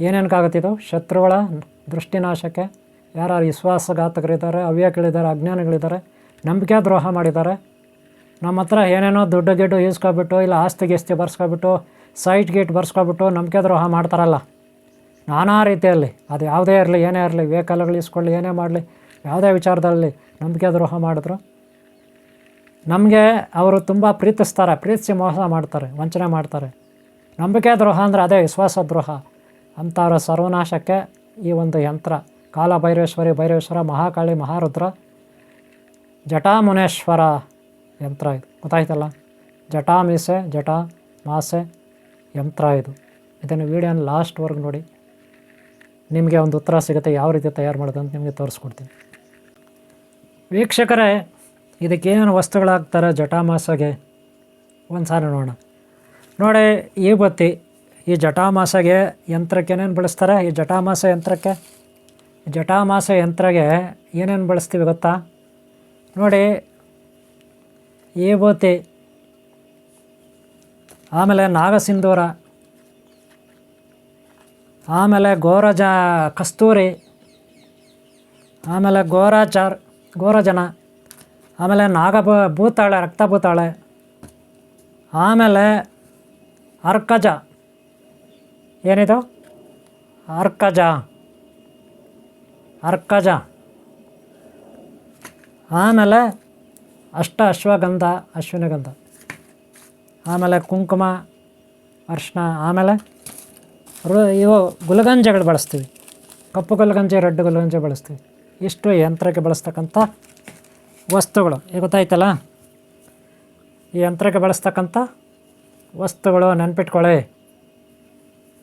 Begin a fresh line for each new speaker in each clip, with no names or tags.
ಏನೇನಕ್ಕಾಗುತ್ತಿದ್ದು ಶತ್ರುಗಳ ದೃಷ್ಟಿನಾಶಕ್ಕೆ, ಯಾರು ವಿಶ್ವಾಸಘಾತಕರಿದ್ದಾರೆ, ಅವ್ಯಕ್ಗಳಿದ್ದಾರೆ, ಅಜ್ಞಾನಿಗಳಿದ್ದಾರೆ, ನಂಬಿಕೆ ದ್ರೋಹ ಮಾಡಿದ್ದಾರೆ, ನಮ್ಮ ಹತ್ರ ಏನೇನೋ ದುಡ್ಡು ಗಿಡ್ಡು ಈಸ್ಕೊಬಿಟ್ಟು ಇಲ್ಲ ಆಸ್ತಿ ಗಿಸ್ತಿ ಬರ್ಸ್ಕೊಬಿಟ್ಟು ಸೈಟ್ ಗೇಟ್ ಬರ್ಸ್ಕೊಬಿಟ್ಟು ನಂಬಿಕೆ ದ್ರೋಹ ಮಾಡ್ತಾರಲ್ಲ ನಾನಾ ರೀತಿಯಲ್ಲಿ. ಅದು ಯಾವುದೇ ಇರಲಿ, ಏನೇ ಇರಲಿ, ವೆಹಿಕಲ್ಗಳು ಇಸ್ಕೊಳ್ಳಿ, ಏನೇ ಮಾಡಲಿ, ಯಾವುದೇ ವಿಚಾರದಲ್ಲಿ ನಂಬಿಕೆ ದ್ರೋಹ ಮಾಡಿದ್ರು ನಮಗೆ ಅವರು ತುಂಬ ಪ್ರೀತಿಸ್ತಾರೆ, ಪ್ರೀತಿಸಿ ಮೋಸ ಮಾಡ್ತಾರೆ, ವಂಚನೆ ಮಾಡ್ತಾರೆ. ನಂಬಿಕೆ ದ್ರೋಹ ಅಂದರೆ ಅದೇ ವಿಶ್ವಾಸ ದ್ರೋಹ. ಅಂಥವ್ರ ಸರ್ವನಾಶಕ್ಕೆ ಈ ಒಂದು ಯಂತ್ರ ಕಾಲಭೈರವೇಶ್ವರಿ, ಭೈರವೇಶ್ವರ, ಮಹಾಕಾಳಿ, ಮಹಾರುದ್ರ, ಜಟಾಮುನೇಶ್ವರ ಯಂತ್ರ ಇದು. ಗೊತ್ತಾಯ್ತಲ್ಲ, ಜಟಾಮೀಸೆ, ಜಟಾ ಮಾಸೆ ಯಂತ್ರ ಇದು. ಇದನ್ನು ವೀಡಿಯೋನ ಲಾಸ್ಟ್ವರೆಗೂ ನೋಡಿ, ನಿಮಗೆ ಒಂದು ಉತ್ತರ ಸಿಗುತ್ತೆ ಯಾವ ರೀತಿ ತಯಾರು ಮಾಡೋದು ಅಂತ ನಿಮಗೆ ತೋರಿಸ್ಕೊಡ್ತೀನಿ. ವೀಕ್ಷಕರೇ, ಇದಕ್ಕೇನು ವಸ್ತುಗಳಾಗ್ತಾರೆ ಜಟಾಮಾಸೆಗೆ ಒಂದು ಸಾರಿ ನೋಡೋಣ. ನೋಡಿ, ಈ ಬತ್ತಿ ಈ ಜಟಾಮಾಸೆಗೆ ಯಂತ್ರಕ್ಕೆ ಏನೇನು ಬಳಸ್ತಾರೆ? ಈ ಜಟಾಮಾಸೆ ಯಂತ್ರಕ್ಕೆ, ಜಟಾಮಾಸೆ ಯಂತ್ರಗೆ ಏನೇನು ಬಳಸ್ತೀವಿ ಗೊತ್ತಾ? ನೋಡಿ, ಈ ಬತ್ತಿ, ಆಮೇಲೆ ನಾಗಸಿಂಧೂರ, ಆಮೇಲೆ ಕಸ್ತೂರಿ, ಆಮೇಲೆ ಗೋರಜನ, ಆಮೇಲೆ ಭೂತಾಳೆ, ರಕ್ತಭೂತಾಳೆ, ಆಮೇಲೆ ಅರ್ಕಜ. ಏನಿದು? ಅರ್ಕಜ, ಆಮೇಲೆ ಅಶ್ವಗಂಧ, ಅಶ್ವಿನಗಂಧ, ಆಮೇಲೆ ಕುಂಕುಮ, ಅರ್ಶಿನ, ಆಮೇಲೆ ಇವು ಗುಲಗಂಜಗಳು ಬಳಸ್ತೀವಿ. ಕಪ್ಪು ಗುಲಗಂಜೆ, ರೆಡ್ ಗುಲಗಂಜೆ ಬಳಸ್ತೀವಿ. ಇಷ್ಟು ಯಂತ್ರಕ್ಕೆ ಬಳಸ್ತಕ್ಕಂಥ ವಸ್ತುಗಳು. ಈಗ ಗೊತ್ತಾಯ್ತಲ್ಲ, ಈ ಯಂತ್ರಕ್ಕೆ ಬಳಸ್ತಕ್ಕಂಥ ವಸ್ತುಗಳು ನೆನ್ಪಿಟ್ಕೊಳ್ಳಿ.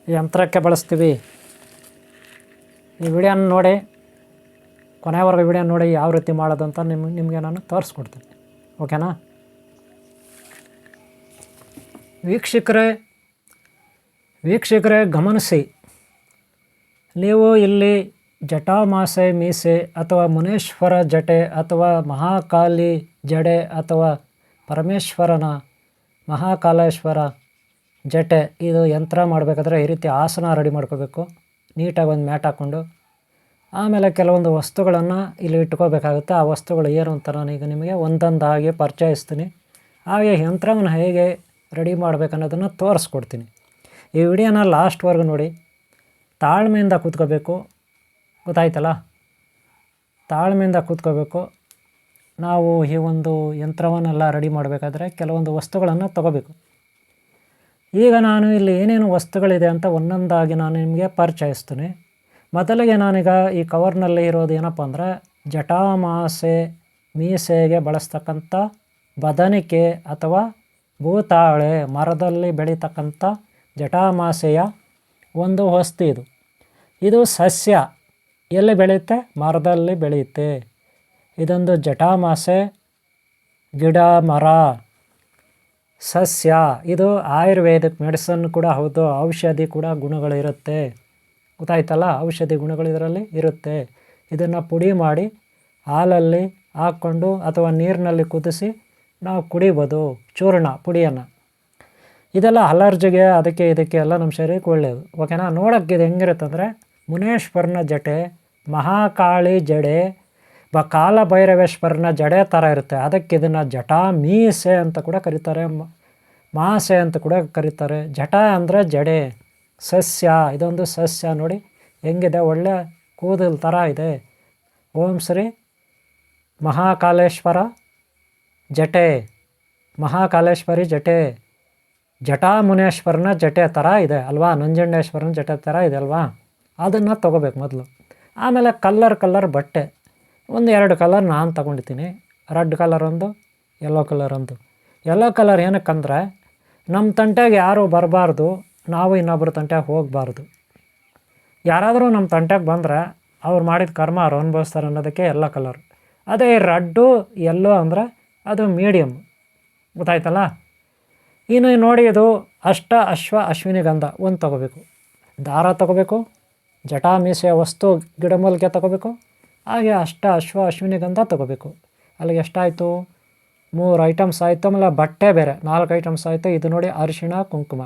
ಈ ಯಂತ್ರಕ್ಕೆ ಬಳಸ್ತೀವಿ. ಈ ವಿಡಿಯೋನ ನೋಡಿ, ಕೊನೆಯವರೆಗೂ ವಿಡಿಯೋ ನೋಡಿ ಯಾವ ರೀತಿ ಮಾಡೋದು ಅಂತ ನಿಮಗೆ ನಾನು ತೋರಿಸ್ಕೊಡ್ತೀನಿ. ಓಕೆನಾ? ವೀಕ್ಷಕರೇ ಗಮನಿಸಿ, ನೀವು ಇಲ್ಲಿ ಜಟಾಮಾಸೆ ಮೀಸೆ ಅಥವಾ ಮುನೇಶ್ವರ ಜಟೆ ಅಥವಾ ಮಹಾಕಾಲಿ ಜಡೆ ಅಥವಾ ಪರಮೇಶ್ವರನ ಮಹಾಕಾಲೇಶ್ವರ ಜಟೆ ಇದು ಯಂತ್ರ ಮಾಡಬೇಕಾದ್ರೆ ಈ ರೀತಿ ಆಸನ ರೆಡಿ ಮಾಡ್ಕೋಬೇಕು. ನೀಟಾಗಿ ಒಂದು ಮ್ಯಾಟ್ ಹಾಕ್ಕೊಂಡು ಆಮೇಲೆ ಕೆಲವೊಂದು ವಸ್ತುಗಳನ್ನು ಇಲ್ಲಿ ಇಟ್ಕೋಬೇಕಾಗುತ್ತೆ. ಆ ವಸ್ತುಗಳು ಏನು ಅಂತ ನಾನೀಗ ನಿಮಗೆ ಒಂದೊಂದಾಗಿ ಪರಿಚಯಿಸ್ತೀನಿ. ಹಾಗೆ ಯಂತ್ರವನ್ನು ಹೇಗೆ ರೆಡಿ ಮಾಡಬೇಕನ್ನೋದನ್ನು ತೋರಿಸ್ಕೊಡ್ತೀನಿ. ಈ ವಿಡಿಯೋನ ಲಾಸ್ಟ್ವರೆಗೂ ನೋಡಿ, ತಾಳ್ಮೆಯಿಂದ ಕೂತ್ಕೋಬೇಕು. ಗೊತ್ತಾಯ್ತಲ್ಲ, ತಾಳ್ಮೆಯಿಂದ ಕೂತ್ಕೋಬೇಕು. ನಾವು ಈ ಒಂದು ಯಂತ್ರವನ್ನೆಲ್ಲ ರೆಡಿ ಮಾಡಬೇಕಾದ್ರೆ ಕೆಲವೊಂದು ವಸ್ತುಗಳನ್ನು ತಗೋಬೇಕು. ಈಗ ನಾನು ಇಲ್ಲಿ ಏನೇನು ವಸ್ತುಗಳಿದೆ ಅಂತ ಒಂದೊಂದಾಗಿ ನಾನು ನಿಮಗೆ ಪರಿಚಯಿಸ್ತೀನಿ. ಮೊದಲಿಗೆ ನಾನೀಗ ಈ ಕವರ್ನಲ್ಲಿ ಇರೋದು ಏನಪ್ಪ ಅಂದರೆ ಜಟಾಮಾಸೆ ಮೀಸೆಗೆ ಬಳಸ್ತಕ್ಕಂಥ ಬದನಿಕೆ ಅಥವಾ ಭೂತಾಳೆ, ಮರದಲ್ಲಿ ಬೆಳೀತಕ್ಕಂಥ ಜಟಾಮಾಸೆಯ ಒಂದು ವಸ್ತು ಇದು. ಇದು ಸಸ್ಯ. ಎಲ್ಲಿ ಬೆಳೆಯುತ್ತೆ? ಮರದಲ್ಲಿ ಬೆಳೆಯುತ್ತೆ. ಇದೊಂದು ಜಟಾಮಾಸೆ ಗಿಡ, ಮರ, ಸಸ್ಯ. ಇದು ಆಯುರ್ವೇದಿಕ್ ಮೆಡಿಸನ್ ಕೂಡ ಹೌದು. ಔಷಧಿ ಕೂಡ ಗುಣಗಳಿರುತ್ತೆ. ಗೊತ್ತಾಯ್ತಲ್ಲ, ಔಷಧಿ ಗುಣಗಳು ಇದರಲ್ಲಿ ಇರುತ್ತೆ. ಇದನ್ನು ಪುಡಿ ಮಾಡಿ ಹಾಲಲ್ಲಿ ಹಾಕ್ಕೊಂಡು ಅಥವಾ ನೀರಿನಲ್ಲಿ ಕುದಿಸಿ ನಾವು ಕುಡಿಬೋದು, ಚೂರ್ಣ ಪುಡಿಯನ್ನು. ಇದೆಲ್ಲ ಅಲರ್ಜಿಗೆ ಅದಕ್ಕೆ ಇದಕ್ಕೆ ಎಲ್ಲ ನಮ್ಮ ಶರೀರಕ್ಕೆ ಒಳ್ಳೆಯದು. ಓಕೆನಾ? ನೋಡೋಕ್ಕೆ ಇದು ಹೆಂಗಿರುತ್ತೆ ಅಂದರೆ ಮುನೇಶ್ವರನ ಜಟೆ, ಮಹಾಕಾಳಿ ಜಡೆ, ಕಾಲಭೈರವೇಶ್ವರನ ಜಡೆ ಥರ ಇರುತ್ತೆ. ಅದಕ್ಕೆ ಇದನ್ನು ಜಟಾ ಮೀಸೆ ಅಂತ ಕೂಡ ಕರೀತಾರೆ, ಮಾಸೆ ಅಂತ ಕೂಡ ಕರೀತಾರೆ. ಜಟ ಅಂದರೆ ಜಡೆ, ಸಸ್ಯ. ಇದೊಂದು ಸಸ್ಯ ನೋಡಿ ಹೆಂಗಿದೆ, ಒಳ್ಳೆ ಕೂದಲು ಥರ ಇದೆ. ಓಂ ಶ್ರೀ ಮಹಾಕಾಲೇಶ್ವರ ಜಟೆ, ಮಹಾಕಾಲೇಶ್ವರಿ ಜಟೆ, ಜಟಾಮುನೇಶ್ವರನ ಜಟೆ ಥರ ಇದೆ ಅಲ್ವಾ, ನಂಜುಂಡೇಶ್ವರನ ಜಟೆ ಥರ ಇದೆ ಅಲ್ವಾ. ಅದನ್ನು ತೊಗೋಬೇಕು ಮೊದಲು. ಆಮೇಲೆ ಕಲರ್ ಬಟ್ಟೆ ಒಂದು 2 ಕಲರ್ ನಾನು ತೊಗೊಂಡಿದ್ದೀನಿ. ರೆಡ್ ಕಲರ್ ಒಂದು, ಯೆಲ್ಲೋ ಕಲರ್ ಒಂದು. ಯೆಲ್ಲೋ ಕಲರ್ ಏನಕ್ಕಂದರೆ ನಮ್ಮ ತಂಟೆಗೆ ಯಾರೂ ಬರಬಾರ್ದು, ನಾವು ಇನ್ನೊಬ್ಬರ ತಂಟೆಗೆ ಹೋಗಬಾರ್ದು. ಯಾರಾದರೂ ನಮ್ಮ ತಂಟೆಗೆ ಬಂದರೆ ಅವ್ರು ಮಾಡಿದ ಕರ್ಮ ಅವ್ರು ಅನುಭವಿಸ್ತಾರೆ ಅನ್ನೋದಕ್ಕೆ ಯೆಲ್ಲೋ ಕಲರ್. ಅದೇ ರೆಡ್ಡು ಯೆಲ್ಲೋ ಅಂದರೆ ಅದು ಮೀಡಿಯಮ್. ಗೊತ್ತಾಯ್ತಲ್ಲ. ಇನ್ನು ನೋಡಿ, ಇದು ಅಶ್ವಿನಿ ಗಂಧ ಒಂದು ತೊಗೋಬೇಕು, ದಾರ ತೊಗೋಬೇಕು, ಜಟಾ ಮೀಸೆಯ ವಸ್ತು ಗಿಡಮೂಲಿಕೆ ತೊಗೋಬೇಕು, ಹಾಗೆ ಅಶ್ವಿನಿ ಗಂಧ ತೊಗೋಬೇಕು. ಅಲ್ಲಿಗೆ ಎಷ್ಟಾಯಿತು? 3 ಐಟಮ್ಸ್ ಆಯಿತು. ಆಮೇಲೆ ಬಟ್ಟೆ ಬೇರೆ 4 ಐಟಮ್ಸ್ ಆಯಿತು. ಇದು ನೋಡಿ ಅರಿಶಿಣ ಕುಂಕುಮ,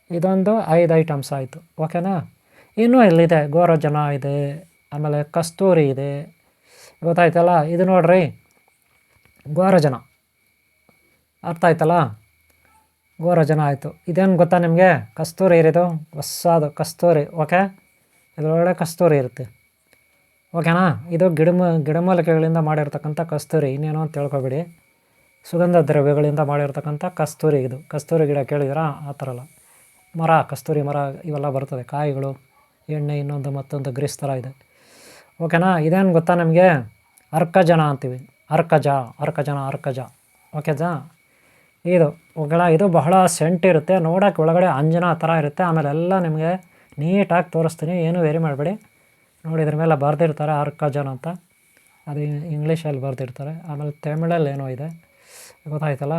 ಇದೊಂದು 5 ಐಟಮ್ಸ್ ಆಯಿತು. ಓಕೆನಾ? ಇನ್ನೂ ಇಲ್ಲಿದೆ ಗೋರೋಚನ ಇದೆ, ಆಮೇಲೆ ಕಸ್ತೂರಿ ಇದೆ, ಗೊತ್ತಾಯ್ತಲ್ಲ. ಇದು ನೋಡ್ರಿ ಗೋರೋಚನ, ಅರ್ಥ ಆಯ್ತಲ್ಲ. ಗೋರೋಚನ ಆಯಿತು. ಇದೇನು ಗೊತ್ತಾ ನಿಮಗೆ, ಕಸ್ತೂರಿ ಇರೋದು ಹೊಸದು ಕಸ್ತೂರಿ. ಓಕೆ, ಇದರೊಳಗಡೆ ಕಸ್ತೂರಿ ಇರುತ್ತೆ. ಓಕೆನಾ. ಇದು ಗಿಡಮೂಲಿಕೆಗಳಿಂದ ಮಾಡಿರ್ತಕ್ಕಂಥ ಕಸ್ತೂರಿ, ಇನ್ನೇನೋ ಅಂತ ತಿಳ್ಕೊಬೇಡಿ. ಸುಗಂಧ ದ್ರವ್ಯಗಳಿಂದ ಮಾಡಿರ್ತಕ್ಕಂಥ ಕಸ್ತೂರಿ. ಇದು ಕಸ್ತೂರಿ ಗಿಡ ಕೇಳಿದಿರಾ? ಆ ಥರ ಅಲ್ಲ, ಮರ, ಕಸ್ತೂರಿ ಮರ ಇವೆಲ್ಲ ಬರ್ತದೆ, ಕಾಯಿಗಳು, ಎಣ್ಣೆ, ಇನ್ನೊಂದು ಮತ್ತೊಂದು ಗ್ರೀಸ್ ಥರ ಇದೆ. ಓಕೆನಾ. ಇದೇನು ಗೊತ್ತಾ ನಮಗೆ, ಅರ್ಕಜನ ಅಂತೀವಿ. ಅರ್ಕಜ. ಓಕೆಜಾ. ಇದು ಬಹಳ ಸೆಂಟ್ ಇರುತ್ತೆ, ನೋಡೋಕೆ ಒಳಗಡೆ ಅಂಜನ ಥರ ಇರುತ್ತೆ. ಆಮೇಲೆ ಎಲ್ಲ ನಿಮಗೆ ನೀಟಾಗಿ ತೋರಿಸ್ತೀನಿ, ಏನೂ ವೇರಿ ಮಾಡಬೇಡಿ. ನೋಡಿ ಇದ್ರ ಮೇಲೆ ಬರೆದಿರ್ತಾರೆ ಅರ್ಕಜನ ಅಂತ, ಅದು ಇಂಗ್ಲೀಷಲ್ಲಿ ಬರೆದಿರ್ತಾರೆ. ಆಮೇಲೆ ತಮಿಳಲ್ಲಿ ಏನೋ ಇದೆ, ಗೊತ್ತಾಯ್ತಲ್ಲ.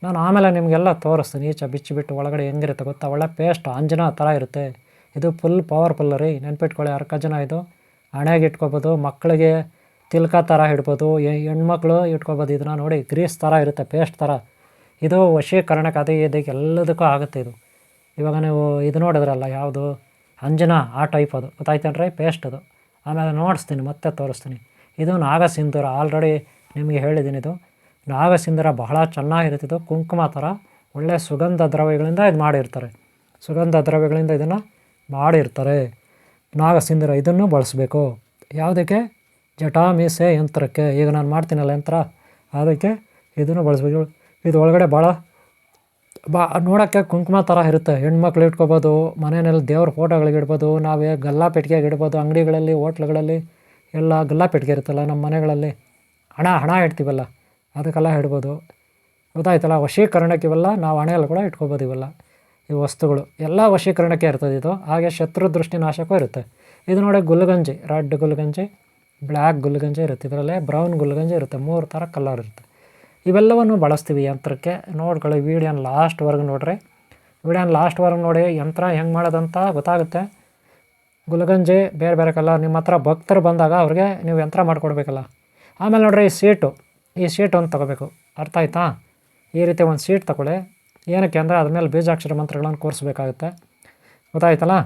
ನಾನು ಆಮೇಲೆ ನಿಮಗೆಲ್ಲ ತೋರಿಸ್ತೀನಿ, ಈಚೆ ಬಿಚ್ಚಿಬಿಟ್ಟು ಒಳಗಡೆ ಹೆಂಗಿರುತ್ತೆ ಗೊತ್ತಾ, ಒಳ್ಳೆ ಪೇಸ್ಟ್ ಅಂಜನ ಥರ ಇರುತ್ತೆ. ಇದು ಫುಲ್ ಪವರ್ಫುಲ್ ರೀ, ನೆನ್ಪಿಟ್ಕೊಳ್ಳಿ. ಅರ್ಕಜನ ಇದು ಹಣೆಗೆ ಇಟ್ಕೊಬೋದು, ಮಕ್ಕಳಿಗೆ ತಿಲ್ಕ ಥರ ಇಡ್ಬೋದು, ಹೆಣ್ಮಕ್ಳು ಇಟ್ಕೊಬೋದು. ಇದನ್ನ ನೋಡಿ ಗ್ರೀಸ್ ಥರ ಇರುತ್ತೆ, ಪೇಸ್ಟ್ ಥರ. ಇದು ವಶೀಕರಣಕ್ಕೆ ಅದು ಇದಕ್ಕೆ ಎಲ್ಲದಕ್ಕೂ ಆಗುತ್ತೆ ಇದು. ಇವಾಗ ನೀವು ಇದು ನೋಡಿದ್ರಲ್ಲ, ಯಾವುದು ಅಂಜನ, ಆ ಟೈಪ್ ಅದು, ಗೊತ್ತಾಯ್ತೇನ್ರಿ, ಪೇಸ್ಟ್ ಅದು. ಆಮೇಲೆ ನೋಡಿಸ್ತೀನಿ, ಮತ್ತೆ ತೋರಿಸ್ತೀನಿ. ಇದು ನಾಗಸಿಂಧೂರ, ಆಲ್ರೆಡಿ ನಿಮಗೆ ಹೇಳಿದ್ದೀನಿ. ಇದು ನಾಗಸಿಂಧೂರ ಬಹಳ ಚೆನ್ನಾಗಿರುತ್ತೆ. ಇದು ಕುಂಕುಮ ಥರ ಒಳ್ಳೆಯ ಸುಗಂಧ ದ್ರವ್ಯಗಳಿಂದ ಇದು ಮಾಡಿರ್ತಾರೆ. ಸುಗಂಧ ದ್ರವ್ಯಗಳಿಂದ ಇದನ್ನು ಮಾಡಿರ್ತಾರೆ ನಾಗಸಿಂಧೂರ. ಇದನ್ನು ಬಳಸಬೇಕು ಯಾವುದಕ್ಕೆ, ಜಟಾ ಮೀಸೆ ಯಂತ್ರಕ್ಕೆ. ಈಗ ನಾನು ಮಾಡ್ತೀನಲ್ಲ ಯಂತ್ರ, ಅದಕ್ಕೆ ಇದನ್ನು ಬಳಸಬೇಕು. ಇದು ಒಳಗಡೆ ಭಾಳ ನೋಡೋಕ್ಕೆ ಕುಂಕುಮ ಥರ ಇರುತ್ತೆ. ಹೆಣ್ಮಕ್ಳು ಇಟ್ಕೊಬೋದು, ಮನೆಯಲ್ಲಿ ದೇವ್ರ ಫೋಟೋಗಳಿಗೆ ಇಡ್ಬೋದು, ನಾವೇ ಗಲ್ಲಾ ಪೆಟ್ಟಿಗೆಗೆ ಇಡ್ಬೋದು, ಅಂಗಡಿಗಳಲ್ಲಿ, ಹೋಟ್ಲುಗಳಲ್ಲಿ ಎಲ್ಲ ಗಲ್ಲಾ ಪೆಟ್ಟಿಗೆ ಇರುತ್ತಲ್ಲ, ನಮ್ಮ ಮನೆಗಳಲ್ಲಿ ಹಣ ಇಡ್ತೀವಲ್ಲ, ಅದಕ್ಕೆಲ್ಲ ಇಡ್ಬೋದು. ಗೊತ್ತಾಯ್ತಲ್ಲ. ವಶೀಕರಣಕ್ಕೆ ಇವೆಲ್ಲ ನಾವು ಹಣೆಯಲ್ಲಿ ಕೂಡ ಇಟ್ಕೊಬೋದು. ಇವೆಲ್ಲ ಈ ವಸ್ತುಗಳು ಎಲ್ಲ ವಶೀಕರಣಕ್ಕೆ ಇರ್ತದೆ ಇದು. ಹಾಗೆ ಶತ್ರು ದೃಷ್ಟಿ ನಾಶಕ್ಕೂ ಇರುತ್ತೆ. ಇದು ನೋಡಿ ಗುಲ್ಗಂಜಿ, ರೆಡ್ ಗುಲ್ಗಂಜಿ, ಬ್ಲ್ಯಾಕ್ ಗುಲ್ಗಂಜಿ ಇರುತ್ತೆ, ಇದರಲ್ಲೇ ಬ್ರೌನ್ ಗುಲ್ಗಂಜಿ ಇರುತ್ತೆ, 3 ಥರ ಕಲರ್ ಇರುತ್ತೆ. ಇವೆಲ್ಲವನ್ನು ಬಳಸ್ತೀವಿ ಯಂತ್ರಕ್ಕೆ. ನೋಡ್ಕೊಳ್ಳಿ, ವೀಡಿಯೋನ ಲಾಸ್ಟ್ವರೆಗೂ ನೋಡಿರಿ. ನೋಡಿ ಯಂತ್ರ ಹೆಂಗೆ ಮಾಡೋದಂತ ಗೊತ್ತಾಗುತ್ತೆ. ಗುಲ್ಗಂಜಿ ಬೇರೆ ಬೇರೆ ಕಲರ್. ನಿಮ್ಮ ಹತ್ರ ಭಕ್ತರು ಬಂದಾಗ ಅವ್ರಿಗೆ ನೀವು ಯಂತ್ರ ಮಾಡಿಕೊಡ್ಬೇಕಲ್ಲ. ಆಮೇಲೆ ನೋಡಿರಿ, ಈ ಸೀಟು ಒಂದು ತೊಗೋಬೇಕು, ಅರ್ಥ ಆಯ್ತಾ. ಈ ರೀತಿ ಒಂದು ಸೀಟ್ ತೊಗೊಳ್ಳಿ. ಏನಕ್ಕೆ ಅಂದರೆ ಅದ್ರ ಮೇಲೆ ಬೀಜಾಕ್ಷರ ಮಂತ್ರಗಳನ್ನು ಕೂರಿಸ್ಬೇಕಾಗುತ್ತೆ, ಗೊತ್ತಾಯ್ತಲ್ಲ.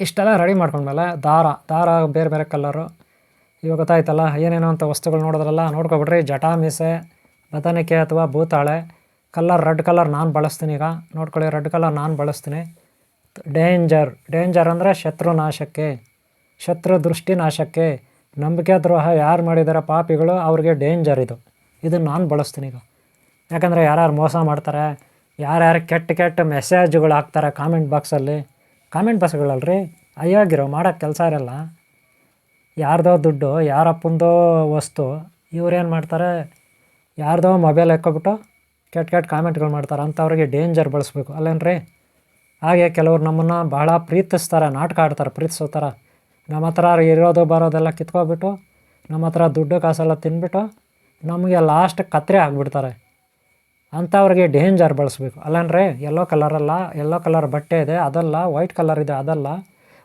ಇಷ್ಟೆಲ್ಲ ರೆಡಿ ಮಾಡ್ಕೊಂಡ್ಮೇಲೆ ದಾರ ಬೇರೆ ಬೇರೆ ಕಲರು, ಇವಾಗ ಗೊತ್ತಾಯ್ತಲ್ಲ. ಏನೇನೋ ಅಂತ ವಸ್ತುಗಳು ನೋಡೋದ್ರಲ್ಲ, ನೋಡ್ಕೊಬಿಡ್ರಿ. ಜಟಾ ಮೀಸೆ, ಬದನಿಕೆ ಅಥವಾ ಭೂತಾಳೆ, ರೆಡ್ ಕಲರ್ ನಾನು ಬಳಸ್ತೀನಿ. ಈಗ ನೋಡ್ಕೊಳ್ಳಿ, ರೆಡ್ ಕಲರ್ ನಾನು ಬಳಸ್ತೀನಿ. ಡೇಂಜರ್ ಅಂದರೆ ಶತ್ರು ನಾಶಕ್ಕೆ, ಶತ್ರು ದೃಷ್ಟಿ ನಾಶಕ್ಕೆ, ನಂಬಿಕೆ ದ್ರೋಹ ಯಾರು ಮಾಡಿದ್ದಾರೆ ಪಾಪಿಗಳು, ಅವ್ರಿಗೆ ಡೇಂಜರ್ ಇದನ್ನು ನಾನು ಬಳಸ್ತೀನಿ ಈಗ. ಯಾಕಂದರೆ ಯಾರ್ಯಾರು ಮೋಸ ಮಾಡ್ತಾರೆ, ಯಾರ್ಯಾರು ಕೆಟ್ಟ ಮೆಸೇಜ್ಗಳು ಹಾಕ್ತಾರೆ ಕಾಮೆಂಟ್ ಬಾಕ್ಸ್ಗಳಲ್ರಿ, ಅಯ್ಯೋಗಿರೋ ಮಾಡೋಕ್ಕೆ ಕೆಲಸ ಇರಲ್ಲ. ಯಾರ್ದೋ ದುಡ್ಡು, ಯಾರಪ್ಪಂದೋ ವಸ್ತು, ಇವ್ರೇನು ಮಾಡ್ತಾರೆ, ಯಾರ್ದೋ ಮೊಬೈಲ್ ಎಕ್ಕೊಬಿಟ್ಟು ಕೆಟ್ಟ ಕಾಮೆಂಟ್ಗಳು ಮಾಡ್ತಾರೆ. ಅಂಥವ್ರಿಗೆ ಡೇಂಜರ್ ಬಳಸಬೇಕು ಅಲ್ಲೇನ್ರಿ. ಹಾಗೆ ಕೆಲವ್ರು ನಮ್ಮನ್ನು ಬಹಳ ಪ್ರೀತಿಸ್ತಾರೆ, ನಾಟಕ ಆಡ್ತಾರೆ, ಪ್ರೀತಿಸೋ ಥರ. ನಮ್ಮ ಹತ್ರ ಇರೋದು ಬರೋದೆಲ್ಲ ಕಿತ್ಕೊಬಿಟ್ಟು, ನಮ್ಮ ಹತ್ರ ದುಡ್ಡು ಕಾಸೆಲ್ಲ ತಿಂದ್ಬಿಟ್ಟು ನಮಗೆ ಲಾಸ್ಟ್ ಕತ್ರೆ ಆಗಿಬಿಡ್ತಾರೆ. ಅಂಥವ್ರಿಗೆ ಡೇಂಜರ್ ಬಳಸಬೇಕು ಅಲ್ಲೇನ್ರಿ. ಯೆಲ್ಲೋ ಕಲರ್ ಬಟ್ಟೆ ಇದೆ, ಅದಲ್ಲ. ವೈಟ್ ಕಲರ್ ಇದೆ, ಅದಲ್ಲ.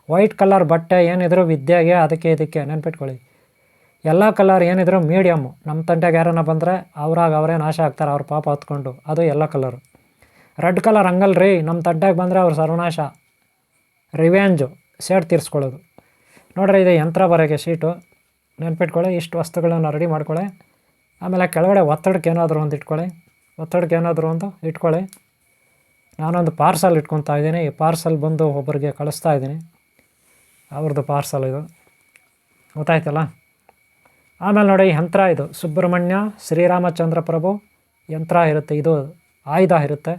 ವೈಟ್ ಕಲರ್ ಬಟ್ಟೆ ಏನಿದ್ರು ವಿದ್ಯೆಗೆ, ಅದಕ್ಕೆ ಇದಕ್ಕೆ ನೆನ್ಪಿಟ್ಕೊಳ್ಳಿ. ಯೆಲ್ಲೋ ಕಲರ್ ಏನಿದ್ರು ಮೀಡಿಯಮ್ಮು. ನಮ್ಮ ತಂಟೆಗೆ ಯಾರನ್ನ ಬಂದರೆ ಅವರೇ ನಾಶ ಆಗ್ತಾರೆ, ಅವ್ರ ಪಾಪ ಹೊತ್ಕೊಂಡು, ಅದು ಯೆಲ್ಲೋ ಕಲರು. ರೆಡ್ ಕಲರ್ ಹಂಗಲ್ರಿ, ನಮ್ಮ ತಂಟೆಗೆ ಬಂದರೆ ಅವ್ರು ಸರ್ವನಾಶ, ರಿವೆಂಜು, ಸೇಡ್ ತೀರಿಸ್ಕೊಳ್ಳೋದು. ನೋಡ್ರಿ, ಇದು ಯಂತ್ರ ಬರೋಕ್ಕೆ ಶೀಟು, ನೆನ್ಪಿಟ್ಕೊಳ್ಳಿ. ಇಷ್ಟು ವಸ್ತುಗಳನ್ನು ರೆಡಿ ಮಾಡ್ಕೊಳ್ಳಿ. ಆಮೇಲೆ ಕೆಳಗಡೆ ಒತ್ತಡಕ್ಕೆ ಏನಾದರೂ ಒಂದು ಇಟ್ಕೊಳ್ಳಿ. ನಾನೊಂದು ಪಾರ್ಸಲ್ ಇಟ್ಕೊತಾ ಇದ್ದೀನಿ. ಈ ಪಾರ್ಸಲ್ ಬಂದು ಒಬ್ಬರಿಗೆ ಕಳಿಸ್ತಾ ಇದ್ದೀನಿ, ಅವ್ರದ್ದು ಪಾರ್ಸಲ್ ಇದು, ಗೊತ್ತಾಯ್ತಲ್ಲ. ಆಮೇಲೆ ನೋಡಿ, ಯಂತ್ರ ಇದು ಸುಬ್ರಹ್ಮಣ್ಯ ಶ್ರೀರಾಮಚಂದ್ರ ಪ್ರಭು ಯಂತ್ರ ಇರುತ್ತೆ, ಇದು ಆಯುಧ ಇರುತ್ತೆ.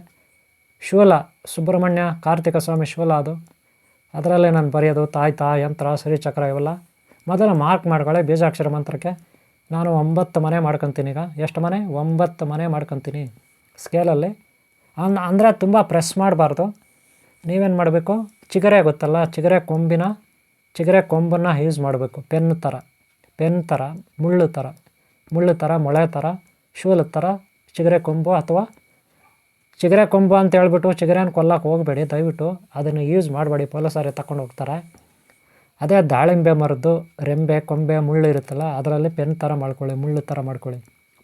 ಶೂಲ ಸುಬ್ರಹ್ಮಣ್ಯ ಕಾರ್ತಿಕ ಸ್ವಾಮಿ ಶೂಲ ಅದು, ಅದರಲ್ಲೇ ನಾನು ಬರೆಯೋದು ತಾಯ್ತ ಯಂತ್ರ ಶ್ರೀಚಕ್ರ ಇವೆಲ್ಲ. ಮೊದಲು ಮಾರ್ಕ್ ಮಾಡ್ಕೊಳ್ಳಿ ಬೀಜಾಕ್ಷರ ಮಂತ್ರಕ್ಕೆ. ನಾನು 9 ಮನೆ ಮಾಡ್ಕೊತೀನಿ. ಈಗ ಎಷ್ಟು ಮನೆ? 9 ಮನೆ ಮಾಡ್ಕೊತೀನಿ ಸ್ಕೇಲಲ್ಲಿ. ಅಂದರೆ ತುಂಬ ಪ್ರೆಸ್ ಮಾಡಬಾರ್ದು. ನೀವೇನು ಮಾಡಬೇಕು, ಚಿಗರೆ ಗೊತ್ತಲ್ಲ, ಚಿಗರೆ ಕೊಂಬನ್ನು ಯೂಸ್ ಮಾಡಬೇಕು. ಪೆನ್ ಥರ ಮುಳ್ಳು ಥರ ಮೊಳೆ ಥರ ಶೂಲದ ಥರ ಚಿಗರೆ ಕೊಂಬು, ಅಥವಾ ಚಿಗರೆ ಕೊಂಬು ಅಂತ ಹೇಳ್ಬಿಟ್ಟು ಚಿಗರೆನ ಕೊಲ್ಲಕ್ಕೆ ಹೋಗಬೇಡಿ ದಯವಿಟ್ಟು. ಅದನ್ನು ಯೂಸ್ ಮಾಡಬೇಡಿ, ಪೊಲೀಸರೇ ತಗೊಂಡು ಹೋಗ್ತಾರೆ. ಅದೇ ದಾಳಿಂಬೆ ಮರದ್ದು ರೆಂಬೆ ಕೊಂಬೆ ಮುಳ್ಳು ಇರುತ್ತಲ್ಲ, ಅದರಲ್ಲಿ ಪೆನ್ ಥರ ಮಾಡ್ಕೊಳ್ಳಿ, ಮುಳ್ಳು ಥರ ಮಾಡ್ಕೊಳ್ಳಿ.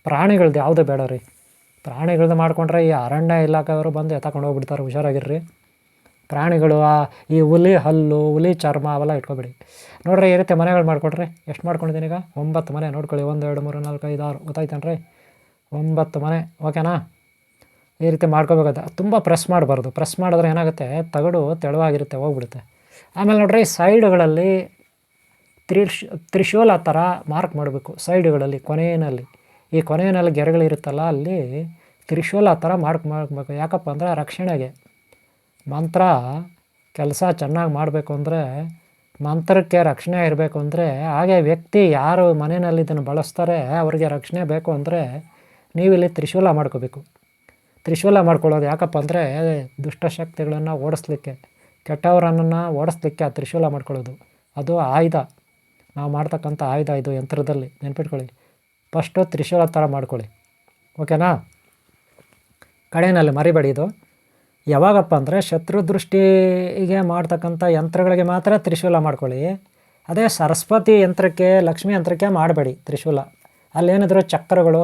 ಪ್ರಾಣಿಗಳ್ದು ಯಾವುದೂ ಬೇಡ ರೀ. ಪ್ರಾಣಿಗಳ್ದು ಮಾಡ್ಕೊಂಡ್ರೆ ಈ ಅರಣ್ಯ ಇಲಾಖೆಯವರು ಬಂದು ತಗೊಂಡು ಹೋಗ್ಬಿಡ್ತಾರೆ, ಹುಷಾರಾಗಿರ್ರಿ. ಪ್ರಾಣಿಗಳು, ಈ ಹುಲಿ ಹಲ್ಲು, ಹುಲಿ ಚರ್ಮ ಅವೆಲ್ಲ ಇಟ್ಕೊಬೇಡಿ. ನೋಡಿರಿ ಈ ರೀತಿ ಮನೆಗಳು ಮಾಡಿಕೊಡ್ರಿ. ಎಷ್ಟು ಮಾಡ್ಕೊಂಡಿದ್ದೀನಿ ಈಗ? 9 ಮನೆ ನೋಡ್ಕೊಳ್ಳಿ. 1 2 3 4 5 6 ಗೊತ್ತಾಯ್ತೇನ್ರಿ? 9 ಮನೆ. ಓಕೆನಾ? ಈ ರೀತಿ ಮಾಡ್ಕೋಬೇಕಾದ. ತುಂಬ ಪ್ರೆಸ್ ಮಾಡಬಾರ್ದು. ಪ್ರೆಸ್ ಮಾಡಿದ್ರೆ ಏನಾಗುತ್ತೆ, ತಗಡು ತೆಳುವಾಗಿರುತ್ತೆ, ಹೋಗ್ಬಿಡುತ್ತೆ. ಆಮೇಲೆ ನೋಡಿರಿ ಸೈಡ್ಗಳಲ್ಲಿ ತ್ರಿಶೂಲ ಥರ ಮಾರ್ಕ್ ಮಾಡಬೇಕು. ಸೈಡ್ಗಳಲ್ಲಿ ಕೊನೆಯಲ್ಲಿ, ಈ ಕೊನೆಯಲ್ಲಿ ಗೆರೆಗಳಿರುತ್ತಲ್ಲ, ಅಲ್ಲಿ ತ್ರಿಶೂಲ ಥರ ಮಾಡಬೇಕು. ಯಾಕಪ್ಪ ಅಂದರೆ ರಕ್ಷಣೆಗೆ. ಮಂತ್ರ ಕೆಲಸ ಚೆನ್ನಾಗಿ ಮಾಡಬೇಕು ಅಂದರೆ, ಮಂತ್ರಕ್ಕೆ ರಕ್ಷಣೆ ಇರಬೇಕು ಅಂದರೆ, ಹಾಗೆ ವ್ಯಕ್ತಿ ಯಾರು ಮನೆಯಲ್ಲಿ ಇದನ್ನು ಬಳಸ್ತಾರೆ ಅವರಿಗೆ ರಕ್ಷಣೆ ಬೇಕು ಅಂದರೆ ನೀವಿಲ್ಲಿ ತ್ರಿಶೂಲ ಮಾಡ್ಕೋಬೇಕು. ತ್ರಿಶೂಲ ಮಾಡ್ಕೊಳ್ಳೋದು ಯಾಕಪ್ಪ ಅಂದರೆ ದುಷ್ಟಶಕ್ತಿಗಳನ್ನು ಓಡಿಸ್ಲಿಕ್ಕೆ, ಕೆಟ್ಟವರನ್ನು ಓಡಿಸ್ಲಿಕ್ಕೆ ಆ ತ್ರಿಶೂಲ ಮಾಡ್ಕೊಳ್ಳೋದು. ಅದು ಆಯುಧ, ನಾವು ಮಾಡ್ತಕ್ಕಂಥ ಆಯುಧ ಇದು ಯಂತ್ರದಲ್ಲಿ. ನೆನ್ಪಿಟ್ಕೊಳ್ಳಿ. ಫಸ್ಟು ತ್ರಿಶೂಲ ಥರ ಮಾಡ್ಕೊಳ್ಳಿ. ಓಕೆನಾ? ಕಡೆಯಲ್ಲಿ ಮರಿಬೇಡಿ. ಇದು ಯಾವಾಗಪ್ಪ ಅಂದರೆ ಶತ್ರು ದೃಷ್ಟಿಗೆ ಮಾಡ್ತಕ್ಕಂಥ ಯಂತ್ರಗಳಿಗೆ ಮಾತ್ರ ತ್ರಿಶೂಲ ಮಾಡ್ಕೊಳ್ಳಿ. ಅದೇ ಸರಸ್ವತಿ ಯಂತ್ರಕ್ಕೆ, ಲಕ್ಷ್ಮೀ ಯಂತ್ರಕ್ಕೆ ಮಾಡಬೇಡಿ ತ್ರಿಶೂಲ. ಅಲ್ಲೇನಿದ್ರು ಚಕ್ರಗಳು,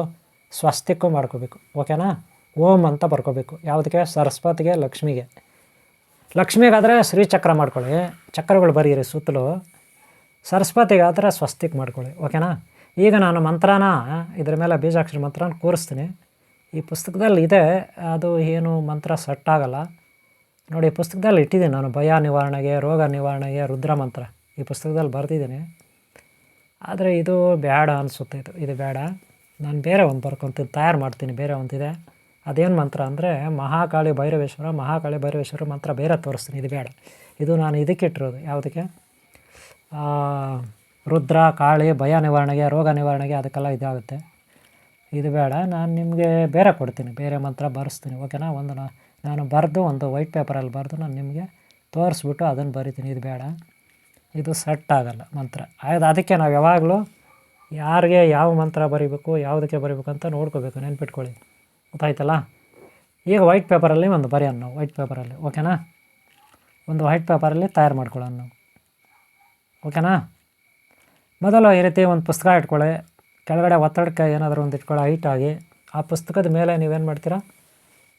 ಸ್ವಸ್ತಿಕ್ಕು ಮಾಡ್ಕೋಬೇಕು. ಓಕೆನಾ? ಓಂ ಅಂತ ಬರ್ಕೋಬೇಕು. ಯಾವುದಕ್ಕೆ? ಸರಸ್ವತಿಗೆ, ಲಕ್ಷ್ಮಿಗೆ. ಲಕ್ಷ್ಮಿಗಾದರೆ ಶ್ರೀಚಕ್ರ ಮಾಡ್ಕೊಳ್ಳಿ, ಚಕ್ರಗಳು ಬರೀರಿ ಸುತ್ತಲೂ. ಸರಸ್ವತಿಗಾದರೆ ಸ್ವಸ್ತಿಕ್ ಮಾಡ್ಕೊಳ್ಳಿ. ಓಕೆನಾ? ಈಗ ನಾನು ಮಂತ್ರನ ಇದ್ರ ಮೇಲೆ ಬೀಜಾಕ್ಷರ ಮಂತ್ರನ ಕೂರಿಸ್ತೀನಿ. ಈ ಪುಸ್ತಕದಲ್ಲಿ ಇದೆ, ಅದು ಏನು ಮಂತ್ರ ಸೆಟ್ ಆಗಲ್ಲ ನೋಡಿ. ಪುಸ್ತಕದಲ್ಲಿ ಇಟ್ಟಿದ್ದೀನಿ ನಾನು. ಭಯ ನಿವಾರಣೆಗೆ, ರೋಗ ನಿವಾರಣೆಗೆ ರುದ್ರ ಮಂತ್ರ ಈ ಪುಸ್ತಕದಲ್ಲಿ ಬರೆದಿದ್ದೀನಿ. ಆದರೆ ಇದು ಬೇಡ ಅನಿಸುತ್ತೆ. ಇದು ಬೇಡ. ನಾನು ಬೇರೆ ಒಂದು ಬರ್ಕೊತೀನಿ, ತಯಾರು ಮಾಡ್ತೀನಿ. ಬೇರೆ ಒಂದಿದೆ. ಅದೇನು ಮಂತ್ರ ಅಂದರೆ ಮಹಾಕಾಳಿ ಭೈರವೇಶ್ವರ ಮಂತ್ರ ಬೇರೆ ತೋರಿಸ್ತೀನಿ. ಇದು ಬೇಡ. ಇದು ನಾನು ಇದಕ್ಕೆ ಇಟ್ಟಿರೋದು. ಯಾವುದಕ್ಕೆ? ರುದ್ರ, ಕಾಳಿ, ಭಯ ನಿವಾರಣೆಗೆ, ರೋಗ ನಿವಾರಣೆಗೆ, ಅದಕ್ಕೆಲ್ಲ ಇದಾಗುತ್ತೆ. ಇದು ಬೇಡ. ನಾನು ನಿಮಗೆ ಬೇರೆ ಕೊಡ್ತೀನಿ, ಬೇರೆ ಮಂತ್ರ ಬರೆಸ್ತೀನಿ. ಓಕೆನಾ? ಒಂದು ನಾನು ಬರೆದು ಒಂದು ವೈಟ್ ಪೇಪರಲ್ಲಿ ಬರೆದು ನಾನು ನಿಮಗೆ ತೋರಿಸ್ಬಿಟ್ಟು ಅದನ್ನು ಬರಿತೀನಿ. ಇದು ಬೇಡ, ಇದು ಸೆಟ್ ಆಗಲ್ಲ ಮಂತ್ರ. ಅದಕ್ಕೆ ನಾವು ಯಾವಾಗಲೂ ಯಾರಿಗೆ ಯಾವ ಮಂತ್ರ ಬರೀಬೇಕು, ಯಾವುದಕ್ಕೆ ಬರೀಬೇಕು ಅಂತ ನೋಡ್ಕೋಬೇಕು. ನೆನ್ಪಿಟ್ಕೊಳ್ಳಿ. ಗೊತ್ತಾಯ್ತಲ್ಲ? ಈಗ ವೈಟ್ ಪೇಪರಲ್ಲಿ ಒಂದು ಬರೆಯೋಣ ನಾವು. ವೈಟ್ ಪೇಪರಲ್ಲಿ. ಓಕೆನಾ? ಒಂದು ವೈಟ್ ಪೇಪರಲ್ಲಿ ತಯಾರು ಮಾಡ್ಕೊಳ್ಳೋಣ ನಾವು. ಓಕೆನಾ? ಮೊದಲು ಈ ರೀತಿ ಒಂದು ಪುಸ್ತಕ ಇಟ್ಕೊಳ್ಳಿ. ಕೆಳಗಡೆ ಒತ್ತಡಕ್ಕೆ ಏನಾದರೂ ಒಂದು ಇಟ್ಕೊಳ್ಳೋ ಹೈಟಾಗಿ. ಆ ಪುಸ್ತಕದ ಮೇಲೆ ನೀವೇನು ಮಾಡ್ತೀರಾ,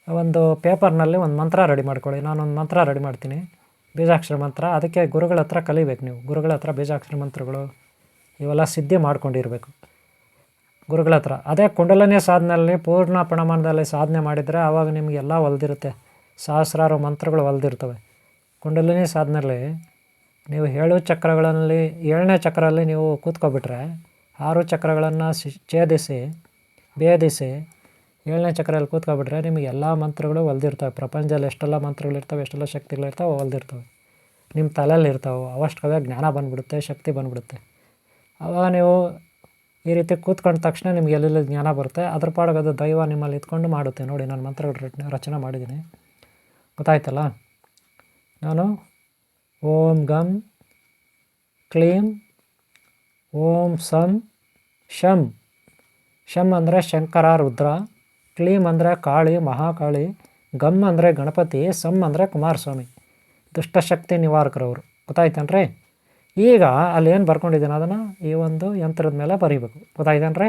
ಒಂದು ಪೇಪರ್ನಲ್ಲಿ ಒಂದು ಮಂತ್ರ ರೆಡಿ ಮಾಡ್ಕೊಳ್ಳಿ. ನಾನೊಂದು ಮಂತ್ರ ರೆಡಿ ಮಾಡ್ತೀನಿ, ಬೀಜಾಕ್ಷರ ಮಂತ್ರ. ಅದಕ್ಕೆ ಗುರುಗಳ ಹತ್ರ ಕಲಿಬೇಕು ನೀವು. ಗುರುಗಳ ಹತ್ರ ಬೀಜಾಕ್ಷರ ಮಂತ್ರಗಳು ಇವೆಲ್ಲ ಸಿದ್ಧಿ ಮಾಡ್ಕೊಂಡಿರಬೇಕು ಗುರುಗಳ ಹತ್ರ. ಅದೇ ಕುಂಡಲಿನಿ ಸಾಧನೆಯಲ್ಲಿ ಪೂರ್ಣ ಪ್ರಮಾಣದಲ್ಲಿ ಸಾಧನೆ ಮಾಡಿದರೆ ಆವಾಗ ನಿಮಗೆಲ್ಲ ಒಲ್ದಿರುತ್ತೆ. ಸಹಸ್ರಾರು ಮಂತ್ರಗಳು ಒಲ್ದಿರ್ತವೆ. ಕುಂಡಲಿನಿ ಸಾಧನೆಯಲ್ಲಿ ನೀವು 7 ಚಕ್ರಗಳಲ್ಲಿ 7ನೇ ಚಕ್ರಲ್ಲಿ ನೀವು ಕೂತ್ಕೊಬಿಟ್ರೆ 6 ಚಕ್ರಗಳನ್ನು ಛೇದಿಸಿ ಭೇದಿಸಿ 7ನೇ ಚಕ್ರಲ್ಲಿ ಕೂತ್ಕೊಬಿಟ್ರೆ ನಿಮಗೆ ಎಲ್ಲ ಮಂತ್ರಗಳು ಒಲ್ದಿರ್ತವೆ. ಪ್ರಪಂಚದಲ್ಲಿ ಎಷ್ಟೆಲ್ಲ ಮಂತ್ರಗಳಿರ್ತವೆ, ಎಷ್ಟೆಲ್ಲ ಶಕ್ತಿಗಳಿರ್ತವೆ, ಒಲ್ದಿರ್ತವೆ. ನಿಮ್ಮ ತಲೆಯಲ್ಲಿ ಇರ್ತಾವೆ. ಅವಷ್ಟೇ ಜ್ಞಾನ ಬಂದುಬಿಡುತ್ತೆ, ಶಕ್ತಿ ಬಂದುಬಿಡುತ್ತೆ. ಆವಾಗ ನೀವು ಈ ರೀತಿ ಕೂತ್ಕೊಂಡ ತಕ್ಷಣ ನಿಮ್ಗೆ ಎಲ್ಲೆಲ್ಲಿ ಜ್ಞಾನ ಬರುತ್ತೆ. ಅದ್ರ ಪಾಡಿಗೆ ಅದು ದೈವ ನಿಮ್ಮಲ್ಲಿ ಇದ್ಕೊಂಡು ಮಾಡುತ್ತೆ. ನೋಡಿ, ನಾನು ಮಂತ್ರಗಳು ರಚನೆ ಮಾಡಿದ್ದೀನಿ. ಗೊತ್ತಾಯ್ತಲ್ಲ? ನಾನು ಓಂ ಗಂ ಕ್ಲೀಂ ಓಂ ಸಂ ಶಂ. ಶಂ ಅಂದರೆ ಶಂಕರ ರುದ್ರ, ಕ್ಲೀಂ ಅಂದರೆ ಕಾಳಿ ಮಹಾಕಾಳಿ, ಗಮ್ ಅಂದರೆ ಗಣಪತಿ, ಸಂ ಅಂದರೆ ಕುಮಾರಸ್ವಾಮಿ, ದುಷ್ಟಶಕ್ತಿ ನಿವಾರಕರವರು. ಗೊತ್ತಾಯ್ತೇನ್ರಿ? ಈಗ ಅಲ್ಲಿ ಏನು ಬರ್ಕೊಂಡಿದ್ದೀನಿ ಅದನ್ನು ಈ ಒಂದು ಯಂತ್ರದ ಮೇಲೆ ಬರೀಬೇಕು. ಗೊತ್ತಾಯ್ತೇನ್ರಿ?